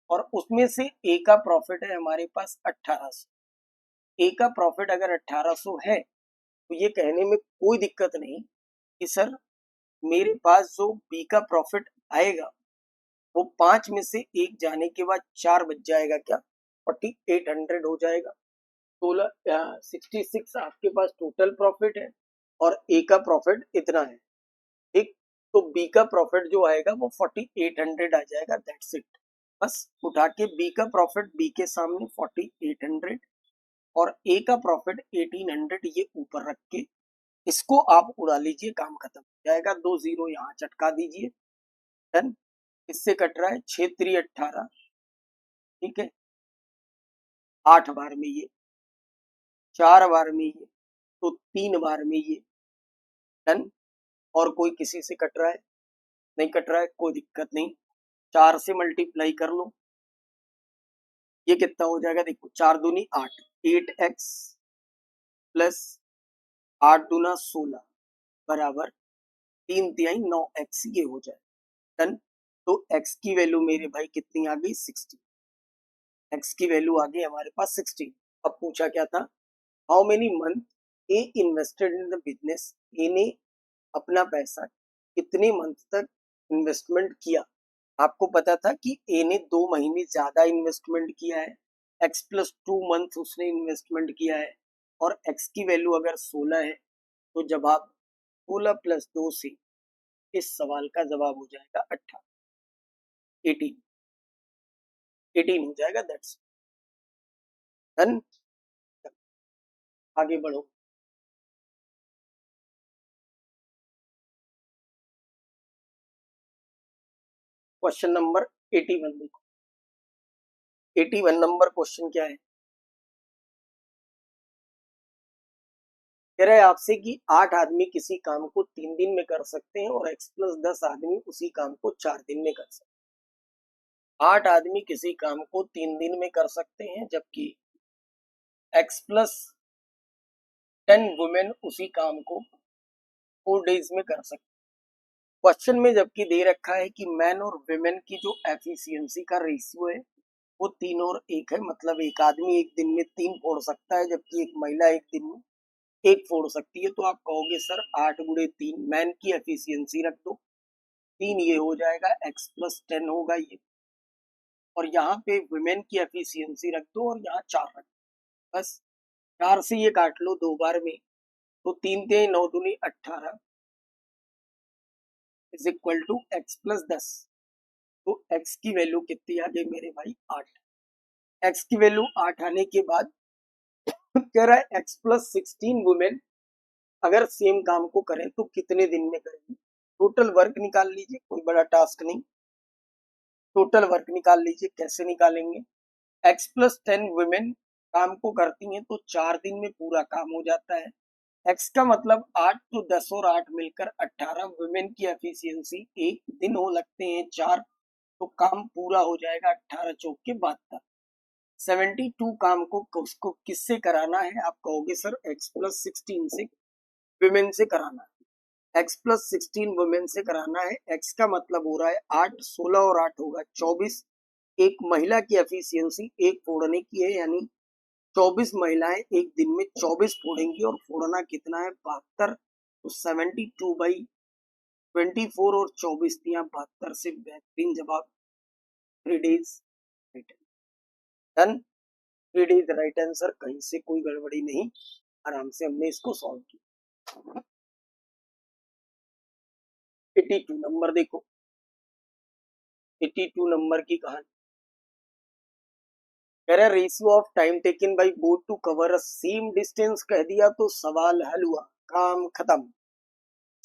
और उसमें से ए का प्रॉफिट है हमारे पास 1800। ए का प्रॉफिट अगर 1800 है तो ये कहने में कोई दिक्कत नहीं कि सर मेरे पास जो बी का प्रॉफिट आएगा वो 5 में से 1 जाने के बाद 4 बच जाएगा, क्या 4800 हो जाएगा। 66 आपके पास टोटल प्रॉफिट है और ए का प्रॉफिट इतना है, ठीक। तो बी का प्रॉफिट जो आएगा वो 4800 आ जाएगा, दैट्स इट। बस उठा के बी का प्रॉफिट बी के सामने 4800 और ए का प्रॉफिट 1800 ये ऊपर रख के इसको आप उड़ा लीजिए, काम खत्म हो जाएगा। 2 जीरो यहाँ चटका दीजिए, डन। इससे कट रहा है 6 3 18, ठीक है, 8 बार में ये, 4 बार में ये, तो 3 बार में ये। डन। और कोई किसी से कट रहा है? नहीं कट रहा है, कोई दिक्कत नहीं, 4 से मल्टीप्लाई कर लो। ये कितना हो जाएगा, देखो 4 दूनी 8, 8x प्लस 8 दूना 16 बराबर 3 9 x, ये हो जाए। डन। तो x की वैल्यू मेरे भाई कितनी आ गई, 60। x की वैल्यू आ गई हमारे पास 60। अब पूछा क्या था, how many month A invested in the business, A ने अपना पैसा कितने मंथ तक इन्वेस्टमेंट किया। आपको पता था कि ए ने 2 महीने ज्यादा इन्वेस्टमेंट किया है, x प्लस 2 मंथ उसने इन्वेस्टमेंट किया है, और x की वैल्यू अगर 16 है तो जवाब 16 प्लस 2 से इस सवाल का जवाब हो जाएगा 18, 18, 18 हो जाएगा। That's done. आगे बढ़ो। क्वेश्चन नंबर 81 देखो, 81 नंबर क्वेश्चन क्या है, कह रहे हैं आपसे कि 8 आदमी किसी काम को 3 दिन में कर सकते हैं और x प्लस 10 आदमी उसी काम को 4 दिन में कर सकते हैं। 8 आदमी किसी काम को 3 दिन में कर सकते हैं, जबकि x प्लस 10 वुमेन उसी काम को 4 डेज में कर सकते हैं। क्वेश्चन में जबकि दे रखा है कि मैन और वुमेन की जो एफिशिएंसी का रेशियो है वो 3 और 1 है, मतलब एक आदमी एक दिन में 3 फोड़ सकता है जबकि एक महिला एक दिन में 1 फोड़ सकती है। तो आप कहोगे सर 8 गुणे 3, मैन की एफिशिएंसी रख दो 3, ये हो जाएगा x प्लस 10 होगा ये, और यहाँ पे वुमेन की एफिशिएंसी रख दो और यहाँ 4 रख दो, बस 4 से ये काट लो 2 बार में, तो 3 3 9 दूनी 18 is equal to x plus 10। तो x की वैल्यू कितनी आ गई मेरे भाई, 8। x की वैल्यू 8 आने के बाद कह रहा है x प्लस 16 वुमेन अगर सेम काम को करें तो कितने दिन में करेंगे। टोटल वर्क निकाल लीजिए, कोई बड़ा टास्क नहीं, टोटल वर्क निकाल लीजिए। कैसे निकालेंगे, x प्लस 10 वुमेन काम को करती हैं तो 4 दिन में पूरा काम हो जाता है। x का मतलब 8, तो 10 और 8 मिलकर 18, वुमेन की एफिशिएंसी एक दिन हो लगते हैं 4, तो काम पूरा हो जाएगा 18 चौक के 72। 72 काम को उसको किससे कराना है, आप कहोगे सर x प्लस 16 से वुमेन से कराना है, x प्लस 16 वुमेन से कराना है। x का मतलब हो रहा है 8, 16 और 8 होगा 24। एक महिला की एफिशिएंसी एक फोड़ने की है, यानी 24 महिलाएं एक दिन में 24 फोड़ेंगी, और फोड़ना कितना है 72, तो 72/24 और 24 दिया 72 से बेहतरीन जवाब 3 days done. 3 days right answer, कहीं से कोई गड़बड़ी नहीं, आराम से हमने इसको सॉल्व किया। 82 नंबर देखो, 82 नंबर की कहानी कह रहा है ratio of time taken by boat to cover a same distance, कह दिया तो सवाल हल हुआ, काम खत्म।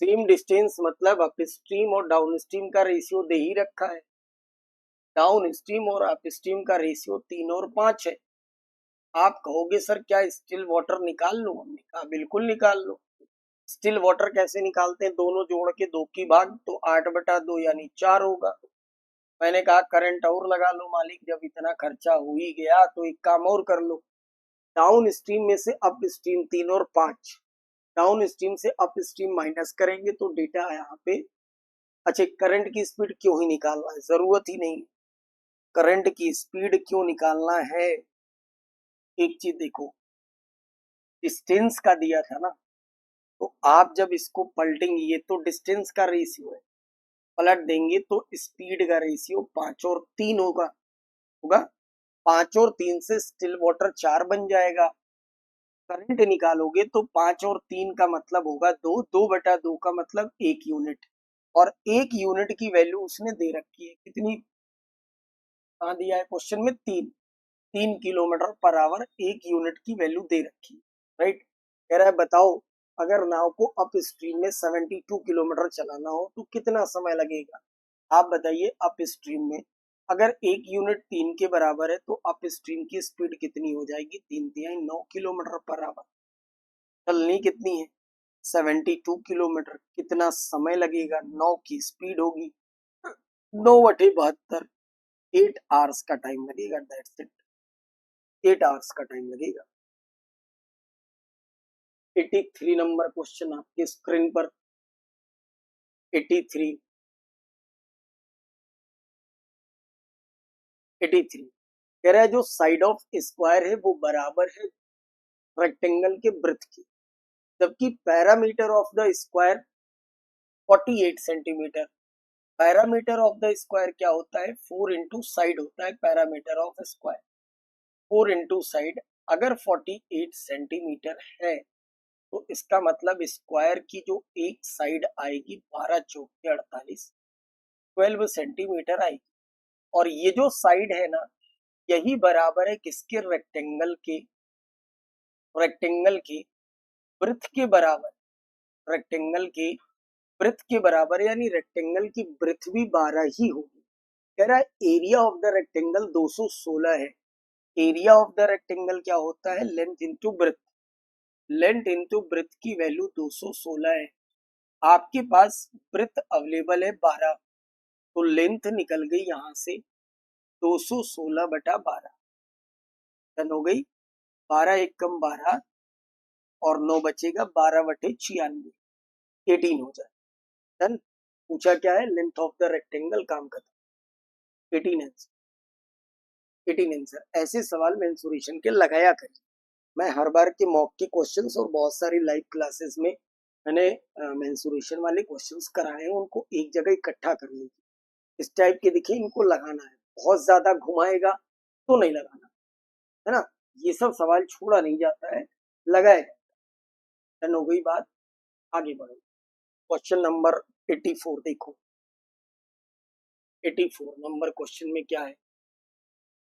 सेम डिस्टेंस मतलब अप स्ट्रीम और डाउन स्ट्रीम का रेशियो दे ही रखा है, डाउन स्ट्रीम और अप स्ट्रीम का रेशियो 3 और 5 है। आप कहोगे सर क्या स्टिल वाटर निकाल लो, हमने कहा बिल्कुल निकाल लो। स्टिल वाटर कैसे निकालते हैं, दोनों जोड़ के 2 की भाग, तो 8/2 यानी 4 होगा। मैंने कहा करंट और लगा लो मालिक, जब इतना खर्चा हो ही गया तो एक काम और कर लो, डाउन स्ट्रीम में से अप स्ट्रीम 3 और 5, डाउन स्ट्रीम से अप स्ट्रीम माइनस करेंगे तो डेटा यहाँ पे, अच्छा करंट की स्पीड क्यों ही निकालना है, जरूरत ही नहीं, करंट की स्पीड क्यों निकालना है। एक चीज देखो, डिस्टेंस का दिया था ना, तो आप जब इसको पलटेंगे ये तो डिस्टेंस का रेशियो है, पलट देंगे तो स्पीड का रेशियो 5 और 3 होगा, होगा 5 और 3 से स्टिल वाटर 4 बन जाएगा। करंट निकालोगे तो 5 और 3 का मतलब होगा 2, 2/2 का मतलब 1 यूनिट, और 1 यूनिट की वैल्यू उसने दे रखी है कितनी, कहाँ दिया है क्वेश्चन में, 3 किलोमीटर पर आवर 1 यूनिट की वैल्यू दे रखी है, राइट। कह रहा है बताओ अगर नाव को अप स्ट्रीम में 72 किलोमीटर चलाना हो तो कितना समय लगेगा। आप बताइए अप स्ट्रीम में अगर एक यूनिट 3 के बराबर है तो अप स्ट्रीम की स्पीड कितनी हो जाएगी? 3 किलोमीटर पर आवर। चलनी कितनी है? 72 किलोमीटर। कितना समय लगेगा? 9 की स्पीड होगी, 9/72, 8 आवर्स का टाइम लगेगा। दैट्स इट, 8 आवर्स का टाइम लगेगा। 83 नंबर क्वेश्चन आपके स्क्रीन पर। 83 कह रहा है जो साइड ऑफ स्क्वायर है वो बराबर है रेक्टेंगल के ब्रेथ की, जबकि parameter of the square 48 centimetre. Parameter of the square क्या होता है? 4 इंटू साइड होता है parameter of square. 4 into side अगर 48 सेंटीमीटर है तो इसका मतलब स्क्वायर की जो एक साइड आएगी 12 चौक के 48, 12 सेंटीमीटर आएगी। और ये जो साइड है ना, यही बराबर है किसके? रेक्टेंगल के ब्रेथ के बराबर। रेक्टेंगल के ब्रेथ के बराबर, यानी रेक्टेंगल की ब्रेथ भी 12 ही होगी। कह रहा है एरिया ऑफ द रेक्टेंगल 216 है। एरिया ऑफ द रेक्टेंगल क्या होता है? Length into breadth. Length into breadth की वैल्यू 216 है। आपके पास ब्रेथ अवेलेबल है 12, तो लेंथ निकल गई यहां से 216/12। डन हो गई। 12 एक कम 12 और 9 बचेगा 12/96, 18 हो जाए। डन। पूछा क्या है? लेंथ ऑफ द रेक्टेंगल, काम खत्म। 18 आंसर। 18 आंसर। ऐसे सवाल मेंसुरेशन के लगाया करिए। मैं हर बार के मॉक के क्वेश्चंस और बहुत सारी लाइव क्लासेस में मैंने मेंसुरेशन वाले क्वेश्चंस कराए हैं, उनको एक जगह इकट्ठा कर लीजिए। इस टाइप के दिखे, इनको लगाना है। बहुत ज्यादा घुमाएगा तो नहीं लगाना, है ना। ये सब सवाल छोड़ा नहीं जाता है, लगाया जाता है। डन हो गई बात। आगे बढ़ो। क्वेश्चन नंबर 84 देखो। 84 नंबर क्वेश्चन में क्या है?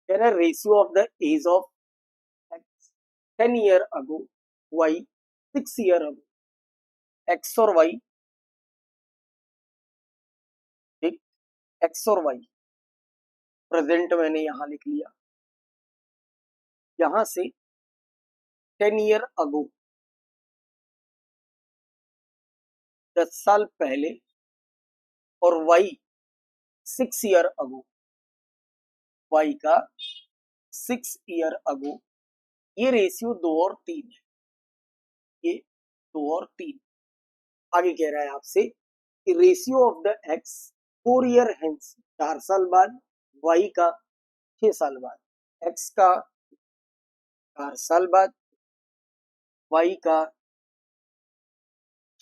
कह रहा है ratio of the age of X 10 year ago, Y 6 year ago. X और वाई, ठीक, एक्स और वाई प्रेजेंट मैंने यहां लिख लिया। यहां से 10 ईयर अगो, 10 साल पहले, और वाई 6 ईयर अगो, वाई का 6 ईयर अगो। ये रेशियो 2 और 3 है। ये 2 और 3। आगे कह रहा है आपसे कि ratio of the x 4 year hence, 4 साल बाद, वाई का 6 साल बाद। एक्स का 4 साल बाद, वाई का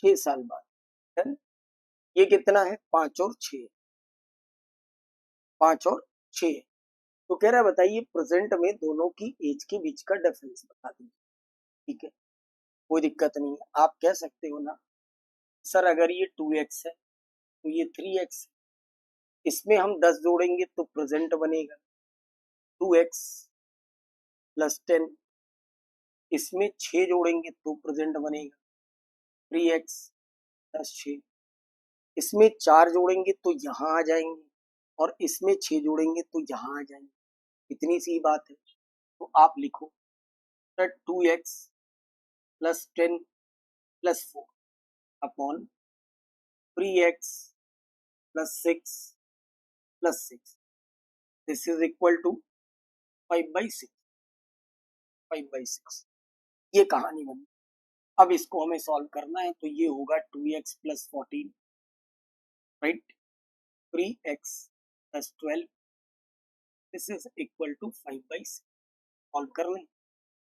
6 साल बाद। ये कितना है? 5 और 6। 5 और 6। तो कह रहा है बताइए प्रेजेंट में दोनों की एज के बीच का डिफरेंस बता दीजिए। ठीक है, कोई दिक्कत नहीं है। आप कह सकते हो ना सर अगर ये 2x है तो ये 3x है, इसमें हम 10 जोड़ेंगे तो प्रेजेंट बनेगा 2x प्लस 10, इसमें 6 जोड़ेंगे तो प्रेजेंट बनेगा 3x प्लस 6, इसमें 4 जोड़ेंगे तो यहाँ आ जाएंगे और इसमें 6 जोड़ेंगे तो यहाँ आ जाएंगे। इतनी सी बात है। तो आप लिखो 2x plus 10 plus 4 upon 3x plus 6 plus 6, this is equal to 5/6। 5/6 ये कहानी बनी। अब इसको हमें सॉल्व करना है, तो ये होगा 2x plus 14, right, 3x plus 12, this is equal to 5/6। Solve कर लें।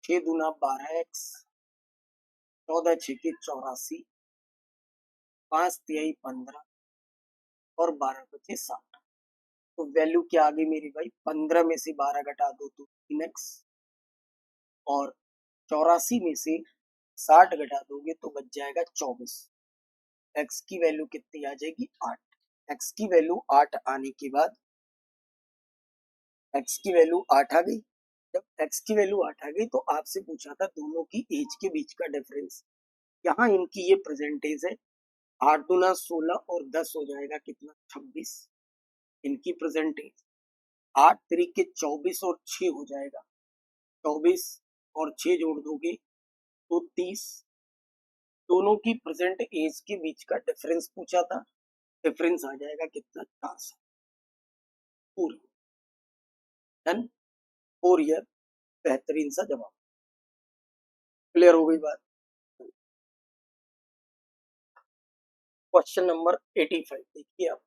6 दूना 12x, 14 6 84, 5 तिहाई 15 और 12 बचे 7। तो वैल्यू क्या आ गई मेरी भाई? 15 में से 12 घटा दो तो 3x, और 84 में से 60 घटा दोगे तो बच जाएगा 24। x की वैल्यू कितनी आ जाएगी? 8। x की वैल्यू 8 आने के बाद, x की वैल्यू 8 आ गई। जब x की वैल्यू 8 आ गई तो आपसे पूछा था दोनों की एज के बीच का डिफरेंस। यहाँ इनकी ये प्रेजेंटेज है। 8 दूना 16 और 10 हो जाएगा कितना? 26। इनकी प्रेजेंटेज 8 तरीके 24 और 6 हो जाएगा, 24 और 6 जोड़ दोगे तो 30। दोनों की प्रेजेंट एज के बीच का डिफरेंस पूछा था, डिफरेंस आ जाएगा कितना, 4 साल। पूरी डन, 4 ईयर, बेहतरीन सा जवाब। क्लियर हो गई बात। क्वेश्चन नंबर 85 देखिए आप,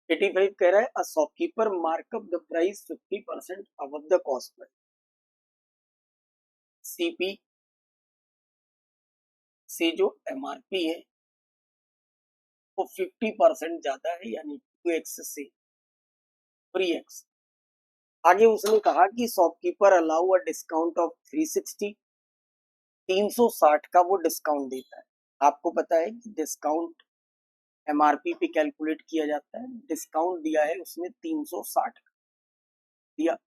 85 कह रहा है a shopkeeper markup the price 50% above the cost price. CP से जो एमआरपी है वो 50% ज्यादा है, यानी 2x से 3x। आगे उसने कहा कि shopkeeper allow a discount of 360, 360 का वो डिस्काउंट देता है। आपको पता है कि डिस्काउंट एमआरपी पे कैलकुलेट किया जाता है, डिस्काउंट दिया है उसने 360 दिया,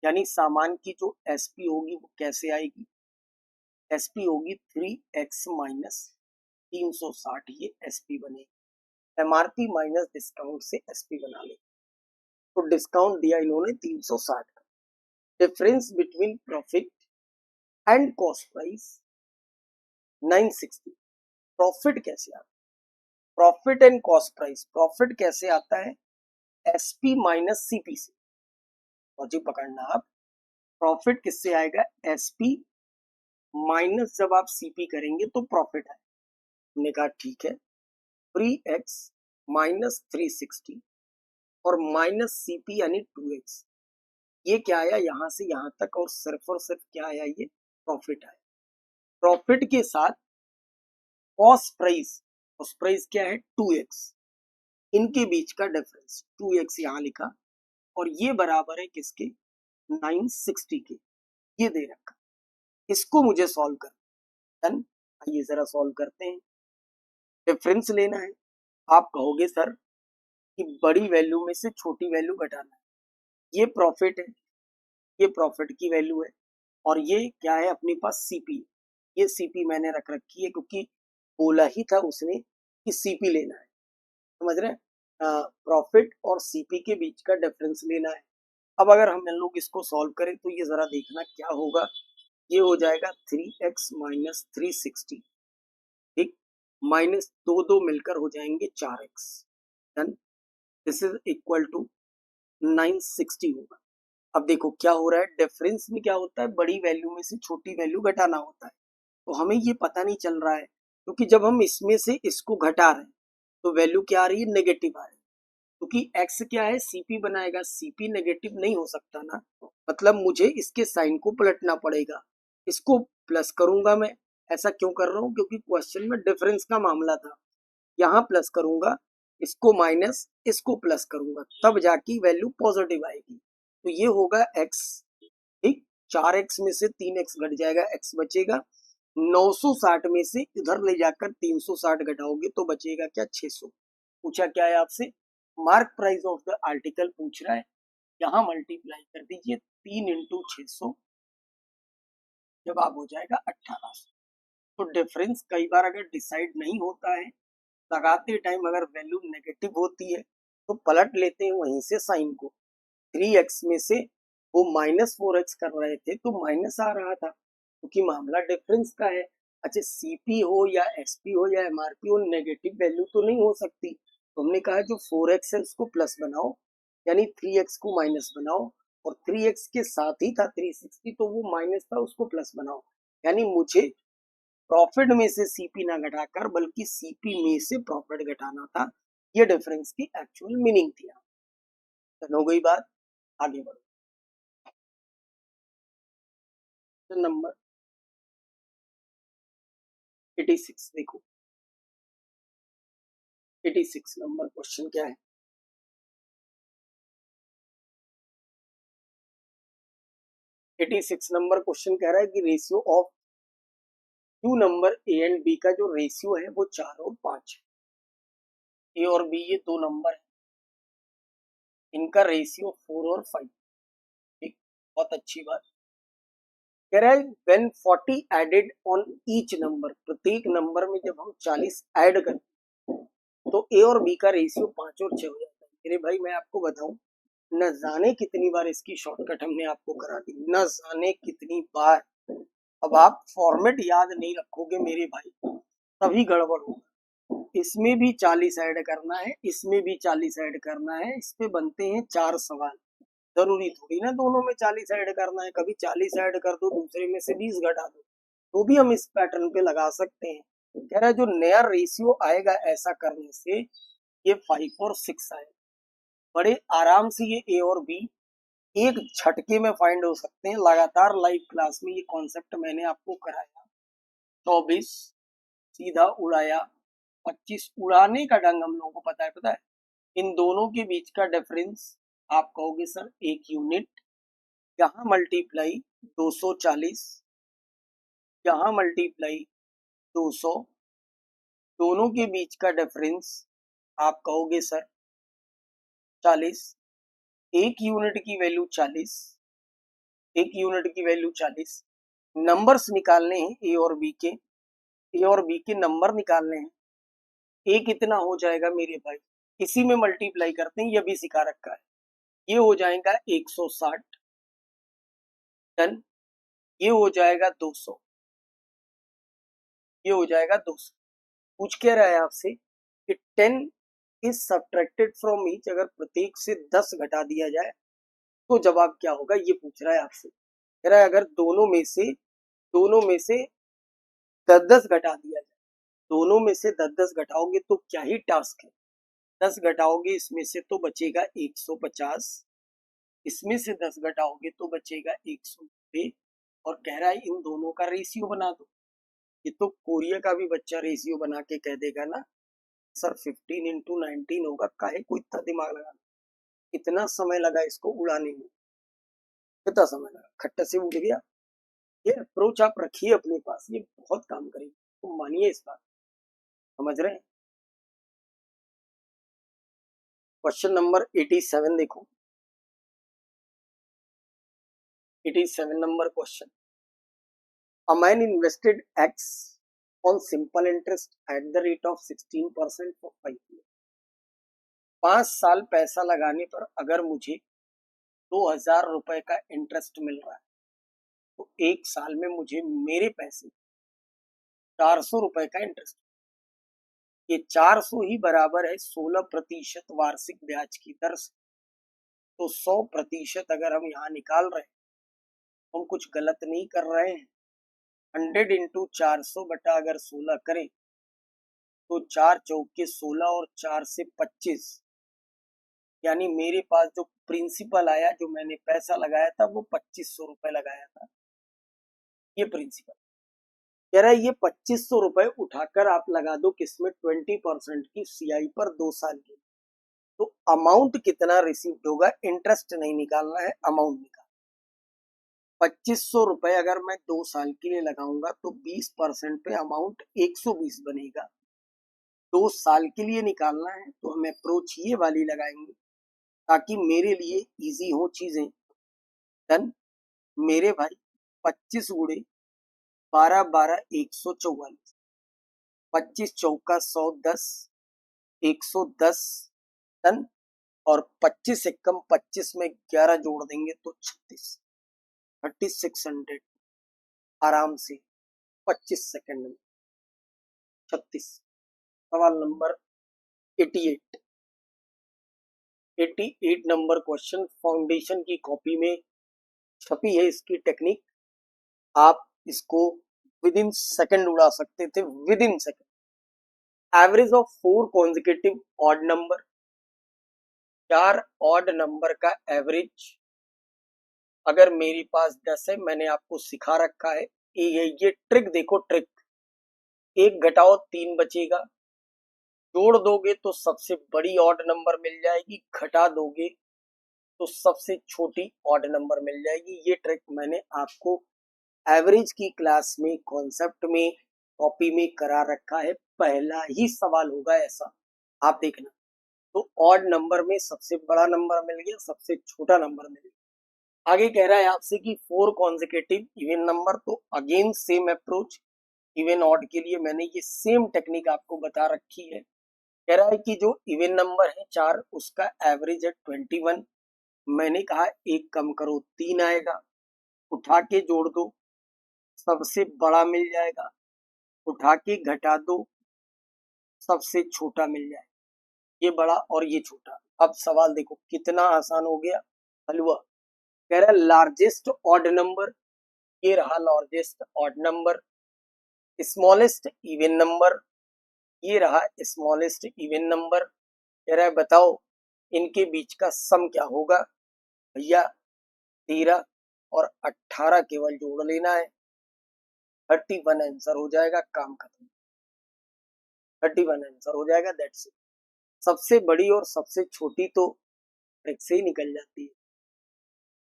यानी सामान की जो एसपी होगी वो कैसे आएगी, एसपी होगी 3x माइनस 360, ये एसपी बनेगी। एमआरपी माइनस डिस्काउंट से एसपी बना ले। तो डिस्काउंट दिया इन्होंने 360 का। Difference between profit and cost price 960। Profit कैसे आता है, profit and cost price, profit कैसे आता है, एसपी माइनस सीपी से। और जी पकड़ना आप, प्रॉफिट किससे आएगा, एसपी माइनस जब आप सीपी करेंगे तो प्रॉफिट है। हमने कहा ठीक है, 3x माइनस 360 और माइनस सीपी यानी 2x, ये क्या आया यहाँ से यहाँ तक, और सिर्फ क्या आया, ये प्रॉफिट आया। प्रॉफिट के साथ कॉस्ट प्राइस, कॉस्ट प्राइस क्या है 2x, इनके बीच का डिफरेंस 2x यहाँ लिखा, और ये बराबर है किसके, 960 के, ये दे रखा। इसको मुझे सॉल्व कर, डन। आइए जरा सॉल्व करते हैं। डिफरेंस लेना है। आप कहोगे सर कि बड़ी वैल्यू में से छोटी वैल्यू घटाना है, ये प्रॉफिट है, ये प्रॉफिट की वैल्यू है, और ये क्या है अपने पास सीपी। ये सीपी मैंने रख रखी है क्योंकि बोला ही था उसने कि सीपी लेना है, समझ रहे हैं, प्रॉफिट और सीपी के बीच का डिफरेंस लेना है। अब अगर हम इन लोग इसको सॉल्व करें तो ये जरा देखना क्या होगा, ये हो जाएगा 3x माइनस 360, ठीक, माइनस दो दो मिलकर हो जाएंगे 4x, done. This is equal to 960 होगा। अब देखो क्या हो रहा है, डिफरेंस में क्या होता है, बड़ी वैल्यू में से छोटी वैल्यू घटाना होता है। तो हमें ये पता नहीं चल रहा है, क्योंकि जब हम इसमें से इसको घटा रहे हैं तो वैल्यू क्या आ रही है, नेगेटिव आ रही है, क्योंकि x क्या है, सीपी बनाएगा, सीपी नेगेटिव नहीं हो सकता ना, मतलब मुझे इसके साइन को पलटना पड़ेगा, इसको प्लस करूंगा मैं। ऐसा क्यों कर रहा हूं, क्योंकि क्वेश्चन में डिफरेंस का मामला था। यहाँ प्लस करूंगा, इसको माइनस, इसको प्लस करूंगा, तब जाके वैल्यू पॉजिटिव आएगी। तो ये होगा x, ठीक, 4x में से 3x घट जाएगा, x बचेगा। 960 में से इधर ले जाकर 360 घटाओगे तो बचेगा क्या, 600। पूछा क्या है आपसे, mark price of the article पूछ रहा है, यहाँ मल्टीप्लाई कर दीजिए 3 इंटू 600, जवाब हो जाएगा 1800। तो डिफरेंस कई बार अगर डिसाइड नहीं होता है, लगाते टाइम अगर वैल्यू नेगेटिव होती है तो पलट लेते हैं वहीं से साइन को। 3x में से वो -4x कर रहे थे तो माइनस आ रहा था, क्योंकि मामला डिफरेंस का है। अच्छा, सीपी हो या एसपी हो या एमआरपी हो, नेगेटिव वैल्यू तो नहीं हो सकती। तो हमने कहा जो 4x है उसको प्लस बनाओ, यानी 3x को माइनस बनाओ, और 3x के साथ ही था 360, तो वो माइनस था उसको प्लस बनाओ। यानी मुझे प्रॉफिट में से सीपी ना घटाकर बल्कि सीपी में से प्रॉफिट घटाना था। ये डिफरेंस की एक्चुअल मीनिंग थी। हो गई बात, आगे बढ़ो। नंबर 86 देखो, 86 नंबर क्वेश्चन क्या है, 86 नंबर क्वेश्चन कह रहा है कि ratio of two number A and B का जो रेशियो है वो 4 और 5 है। ए और बी ये दो नंबर है, इनका रेशियो 4 और 5, ठीक, बहुत अच्छी बात। कह रहा है when 40 added on each number, प्रत्येक नंबर में जब हम 40 ऐड करते तो ए और बी का रेशियो 5 और 6 हो जाता है। मेरे भाई मैं आपको बताऊं, न जाने कितनी बार इसकी शॉर्टकट हमने आपको करा दी, न जाने कितनी बार। अब आप फॉर्मेट याद नहीं रखोगे मेरे भाई, तभी गड़बड़ होगा। इसमें भी 40 ऐड करना है, इसमें भी 40 ऐड करना है, इस पे बनते हैं 4 सवाल। जरूरी थोड़ी ना दोनों में 40 ऐड करना है, कभी 40 ऐड कर दो, दूसरे में से 20 घटा दो, तो भी हम इस पैटर्न पे लगा सकते हैं। कह रहा है जो नया रेशियो आएगा ऐसा करने से, ये 5 और 6 आए, बड़े आराम से ये ए और बी एक झटके में फाइंड हो सकते हैं। लगातार लाइव क्लास में ये कॉन्सेप्ट मैंने आपको कराया। 24 सीधा उड़ाया, 25 उड़ाने का ढंग हम लोगों को पता है। इन दोनों के बीच का डिफरेंस आप कहोगे सर 1 यूनिट, यहाँ मल्टीप्लाई 240, यहाँ मल्टीप्लाई 200, दोनों के बीच का डिफरेंस आप कहोगे सर 40, 1 यूनिट की वैल्यू 40, 1 यूनिट की वैल्यू 40। नंबर्स निकालने हैं ए और बी के, ए और बी के नंबर निकालने हैं। ए कितना हो जाएगा मेरे भाई, इसी में मल्टीप्लाई करते हैं, ये भी सिखा रखा है। ये हो जाएगा 160, डन। ये हो जाएगा 200, ये हो जाएगा 200। पूछ क्या रहा है आपसे कि 10 इज सब्ट्रैक्टेड फ्रॉम ईच, अगर प्रत्येक से 10 घटा दिया जाए तो जवाब क्या होगा, ये पूछ रहा है आपसे। कह रहा है अगर दोनों में से 10-10 घटा दिया जाए, दोनों में से 10-10 घटाओगे तो क्या ही टास्क है। 10 घटाओगे इसमें से तो बचेगा 150, इसमें से 10 घटाओगे तो बचेगा 190, और कह रहा है इन दोनों का रेशियो बना दो। ये तो कोरिया का भी बच्चा रेशियो बना के कह देगा ना सर 15 into 19 होगा, काहे को इतना दिमाग लगाना। इतना समय लगा इसको उड़ाने में, कितना समय लगा, खट्टा से उड़ गया। ये अप्रोच आप रखिए अपने पास, ये बहुत काम करेगी, तो मानिए इस बात, समझ रहे हैं। क्वेश्चन नंबर 87 देखो, 87 number question. A man invested X on simple interest at the rate of 16% for 5 years. 5 साल पैसा लगाने पर अगर मुझे 2000 रुपए का इंटरेस्ट मिल रहा है, तो 1 साल में मुझे मेरे पैसे 400 रुपए का इंटरेस्ट। ये 400 ही बराबर है 16% वार्षिक ब्याज की दर से। तो 100% अगर हम यहाँ निकाल रहे हैं, हम कुछ गलत नहीं कर रहे हैं। 100 इंटू 400 बटा अगर 16 करें तो 4 चौके 16 और 4 से 25, यानी मेरे पास जो प्रिंसिपल आया, जो मैंने पैसा लगाया था वो 2500 रुपए लगाया था। ये प्रिंसिपल कह रहा है ये 2500 रुपए उठाकर आप लगा दो किसमें, 20% की सीआई पर 2 साल की। तो अमाउंट कितना रिसीव होगा, इंटरेस्ट नहीं निकालना है, अमाउंट निकालना। 2500 रुपए अगर मैं 2 साल के लिए लगाऊंगा तो 20% पे अमाउंट 120 बनेगा। 2 साल के लिए निकालना है तो हम अप्रोच ये वाली लगाएंगे ताकि मेरे लिए इजी हो चीजें। डन मेरे भाई, 25 गुणे 12-12 144, 25 चौका 110, 110। डन, और 25 एकम 25 में 11 जोड़ देंगे तो 36, 3600 आराम से 25 सेकंड में 36। सवाल नंबर 88, 88 नंबर क्वेश्चन फाउंडेशन की कॉपी में छपी है इसकी टेक्निक। आप इसको विद इन सेकंड उड़ा सकते थे, with in second. Average of 4 consecutive odd number, 4 odd number का एवरेज। अगर मेरे पास 10 है, मैंने आपको सिखा रखा है ये ट्रिक देखो, ट्रिक। 1 घटाओ 3 बचेगा, जोड़ दोगे तो सबसे बड़ी ऑड नंबर मिल जाएगी, घटा दोगे तो सबसे छोटी ऑड नंबर मिल जाएगी। ये ट्रिक मैंने आपको एवरेज की क्लास में कॉन्सेप्ट में कॉपी में करा रखा है, पहला ही सवाल होगा ऐसा, आप देखना। तो ऑड नंबर में सबसे बड़ा नंबर मिल गया, सबसे छोटा नंबर मिल गया। आगे कह रहा है आपसे कि 4 कॉन्जिक्यूटिव इवन नंबर, तो again same approach. Even odd के लिए मैंने ये सेम टेक्निक आपको बता रखी है। कह रहा है कि जो इवन नंबर है 4 उसका एवरेज है 21। मैंने कहा एक कम करो 3 आएगा, उठा के जोड़ दो सबसे बड़ा मिल जाएगा, उठा के घटा दो सबसे छोटा मिल जाएगा, ये बड़ा और ये छोटा। अब सवाल देखो कितना आसान हो गया हलवा। कह रहा है लार्जेस्ट ऑड नंबर, ये रहा largest odd number, smallest even number, ये रहा स्मॉलेस्ट इवन नंबर। कह रहा है बताओ इनके बीच का सम क्या होगा। भैया 13 और 18 केवल जोड़ लेना है, 31 आंसर हो जाएगा, काम खत्म। 31 आंसर हो जाएगा, दैट्स इट। सबसे बड़ी और सबसे छोटी तो ट्रिक से ही निकल जाती है,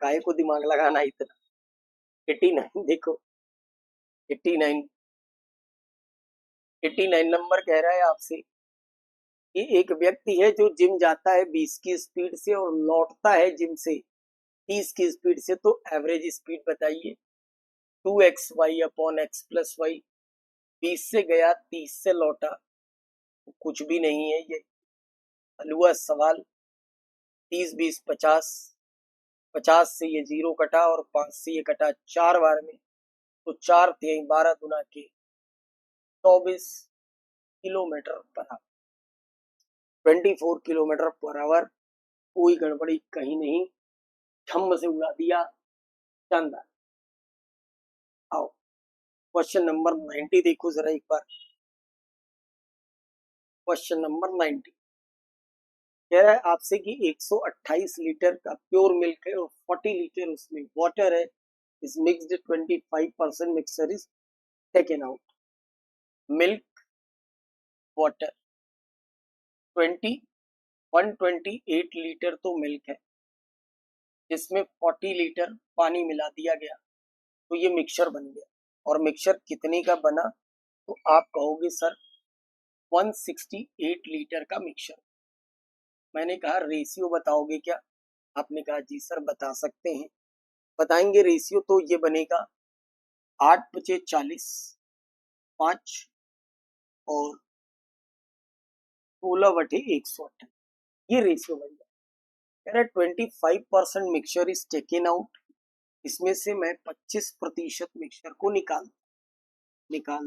काहे को दिमाग लगाना इतना। 89 देखो 89 नंबर कह रहा है आपसे कि एक व्यक्ति है जो जिम जाता है 20 की स्पीड से और लौटता है जिम से 30 की स्पीड से, तो एवरेज स्पीड बताइए। 2xy upon x plus Y, 20 से गया 30 से लौटा, तो कुछ भी नहीं है ये हलवा सवाल। 30 20 50, 50 से ये 0 कटा और 5 से ये कटा 4 बार में, तो 4 थे 12 गुना के 24 kilometre per hour, 24 kilometre per hour. कोई गड़बड़ी कहीं नहीं, छम से उड़ा दिया, शानदार। आओ क्वेश्चन नंबर 90 देखो जरा एक बार। क्वेश्चन नंबर 90 कह रहा है आपसे कि 128 लीटर का प्योर मिल्क है और 40 लीटर उसमें वाटर है, इस mixed 25% mixture is taken out. Milk water 128 litre तो मिल्क है, जिसमें 40 लीटर पानी मिला दिया गया, तो ये मिक्सचर बन गया। और मिक्सचर कितने का बना, तो आप कहोगे सर 168 लीटर का मिक्सचर। मैंने कहा रेशियो बताओगे क्या, आपने कहा जी सर बता सकते हैं। बताएंगे रेशियो, तो ये बनेगा 8 बचे 40, 5 और 16 बटे 128, ये रेशियो बन गया। कह रहा 25% मिक्सचर इज टेकन आउट, इसमें से मैं 25% मिक्सचर को निकाल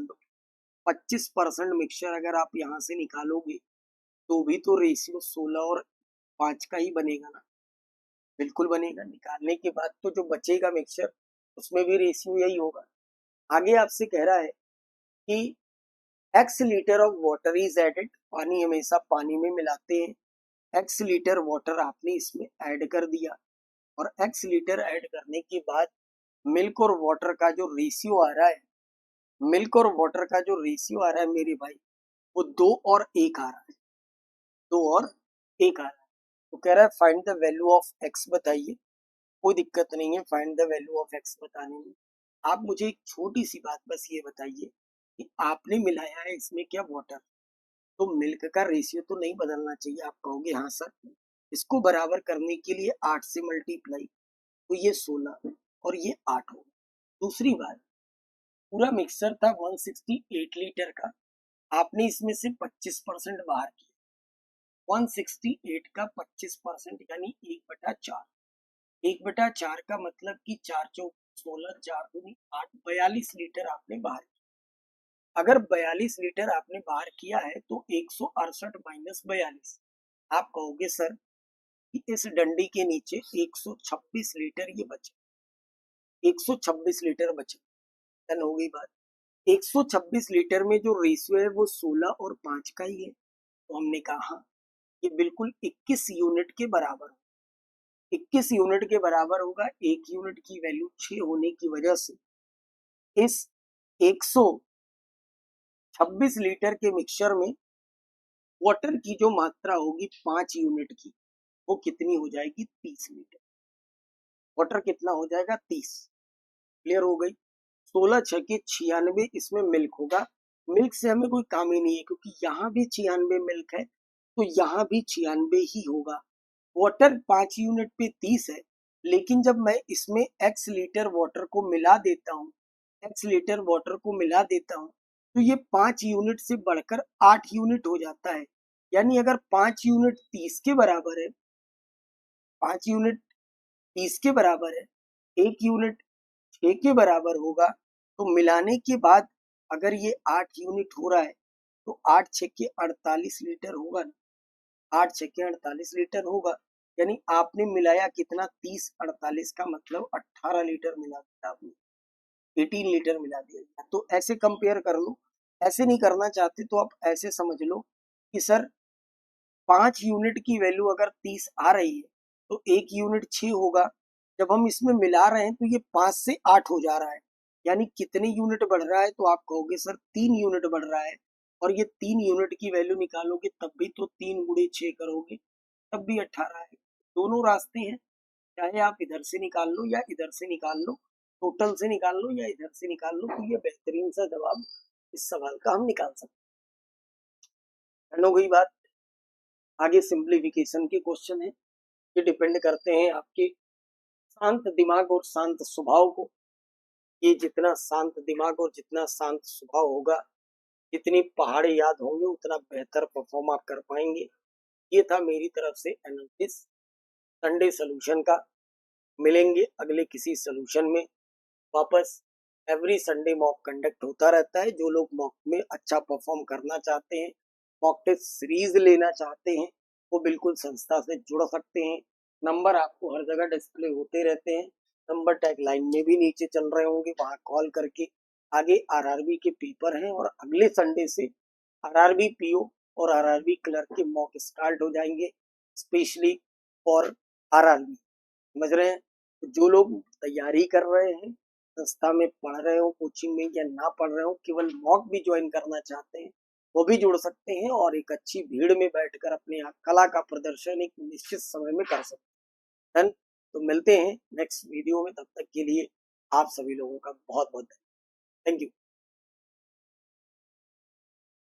दो। 25% मिक्सचर अगर आप यहाँ से निकालोगे तो भी तो रेशियो 16 और 5 का ही बनेगा ना, बिल्कुल बनेगा। निकालने के बाद तो जो बचेगा मिक्सचर उसमें भी रेशियो यही होगा। आगे आपसे कह रहा है कि x litre of water is added, पानी हमेशा पानी में मिलाते हैं, x लीटर वाटर आपने इसमें ऐड कर दिया, और x लीटर ऐड करने के बाद मिल्क और वाटर का जो रेशियो आ रहा है, मिल्क और वाटर का जो रेशियो आ रहा है मेरे भाई, वो 2 और 1 आ रहा है, 2 और 1 आ रहा है। तो कह रहा है find the value of x बताइए। कोई दिक्कत नहीं है find the value of x बताने में। आप मुझे एक छोटी सी बात बस ये बताइए कि आपने मिलाया है इसमें क्या वाटर, तो मिल्क का रेशियो तो नहीं बदलना चाहिए। आप कहोगे हाँ सर, इसको बराबर करने के लिए 8 से मल्टीप्लाई, तो ये 16 और ये 8 होगा। दूसरी बात, पूरा मिक्सर था 168 लीटर का, आपने इसमें से 25% बाहर किया, 168 का 25% यानी 1/4, 1/4 का मतलब कि 4 चौक 16, 4 दूनी 8, 42 लीटर आपने बाहर किया। अगर 42 लीटर आपने बाहर किया है तो 168 माइनस 42, आप कहोगे सर कि इस डंडी के नीचे 126 लीटर ये बचे, 126 लीटर बचे, डन हो गई बात। 126 लीटर में जो रेशियो है वो 16 और 5 का ही है, तो हमने कहा हाँ ये बिल्कुल 21 यूनिट के बराबर है। 21 यूनिट के बराबर होगा, 1 यूनिट की वैल्यू 6 होने की वजह से इस 126 लीटर के मिक्सचर में वाटर की जो मात्रा होगी 5 यूनिट की, वो कितनी हो जाएगी 30 लीटर। वाटर कितना हो जाएगा 30, क्लियर हो गई। 16 6 के 96, इसमें मिल्क होगा। मिल्क से हमें कोई काम ही नहीं है क्योंकि यहाँ भी 96 मिल्क है, तो यहाँ भी 96 ही होगा। वाटर 5 यूनिट पे 30 है, लेकिन जब मैं इसमें x लीटर वाटर को मिला देता हूँ, x लीटर वाटर को मिला देता हूँ, तो ये 5 यूनिट से बढ़कर 8 यूनिट हो जाता है। यानी अगर 5 यूनिट 30 के बराबर है, 5 यूनिट 30 के बराबर है, 1 यूनिट 6 के बराबर होगा, तो मिलाने के बाद अगर ये 8 यूनिट हो रहा है तो 8 छक्के 48 लीटर होगा ना, 8 छक्के 48 लीटर होगा। यानी आपने मिलाया कितना, 30 48 का मतलब 18 लीटर मिला दिया आपने, 18 लीटर मिला दिया। तो ऐसे कंपेयर कर लो, ऐसे नहीं करना चाहते तो आप ऐसे समझ लो कि सर 5 यूनिट की वैल्यू अगर 30 आ रही है तो 1 यूनिट 6 होगा, जब हम इसमें मिला रहे हैं तो ये 5 से 8 हो जा रहा है, यानी कितने यूनिट बढ़ रहा है, तो आप कहोगे सर 3 यूनिट बढ़ रहा है। और ये 3 यूनिट की वैल्यू निकालोगे तब भी तो 3 गुणे 6 करोगे तब भी 18 है। दोनों रास्ते हैं, चाहे आप इधर से निकाल लो या इधर से निकाल लो, टोटल से निकाल लो या इधर से निकाल लो, तो ये बेहतरीन सा जवाब इस सवाल का हम निकाल सकते हैं। हो गई बात। आगे सिंप्लीफिकेशन के क्वेश्चन है, ये डिपेंड करते हैं आपके शांत दिमाग और शांत स्वभाव को। ये जितना शांत दिमाग और जितना शांत स्वभाव होगा, जितनी पहाड़े याद होंगे, उतना बेहतर परफॉर्म आप कर पाएंगे। ये था मेरी तरफ से एनालिसिस संडे सॉल्यूशन का। मिलेंगे अगले किसी सॉल्यूशन में वापस। एवरी संडे मॉक कंडक्ट होता रहता है। जो लोग मॉक में अच्छा परफॉर्म करना चाहते हैं, मॉक टेस्ट सीरीज लेना चाहते हैं, वो बिल्कुल संस्था से जुड़ सकते हैं। नंबर आपको हर जगह डिस्प्ले होते रहते हैं, नंबर टैग लाइन में भी नीचे चल रहे होंगे, वहां कॉल करके। आगे आरआरबी के पेपर हैं और अगले संडे से आरआरबी पीओ और आरआरबी क्लर्क के मॉक स्टार्ट हो जाएंगे, स्पेशली फॉर आरआरबी। समझ रहे हैं? तो जो लोग तैयारी कर रहे हैं, संस्था में पढ़ रहे हो, कोचिंग में या ना पढ़ रहे हो, केवल मॉक भी ज्वाइन करना चाहते हैं, वो भी जुड़ सकते हैं और एक अच्छी भीड़ में बैठकर अपने कला का प्रदर्शन एक निश्चित समय में कर सकते हैं। तो मिलते हैं नेक्स्ट वीडियो में, तब तक के लिए आप सभी लोगों का बहुत बहुत धन्यवाद।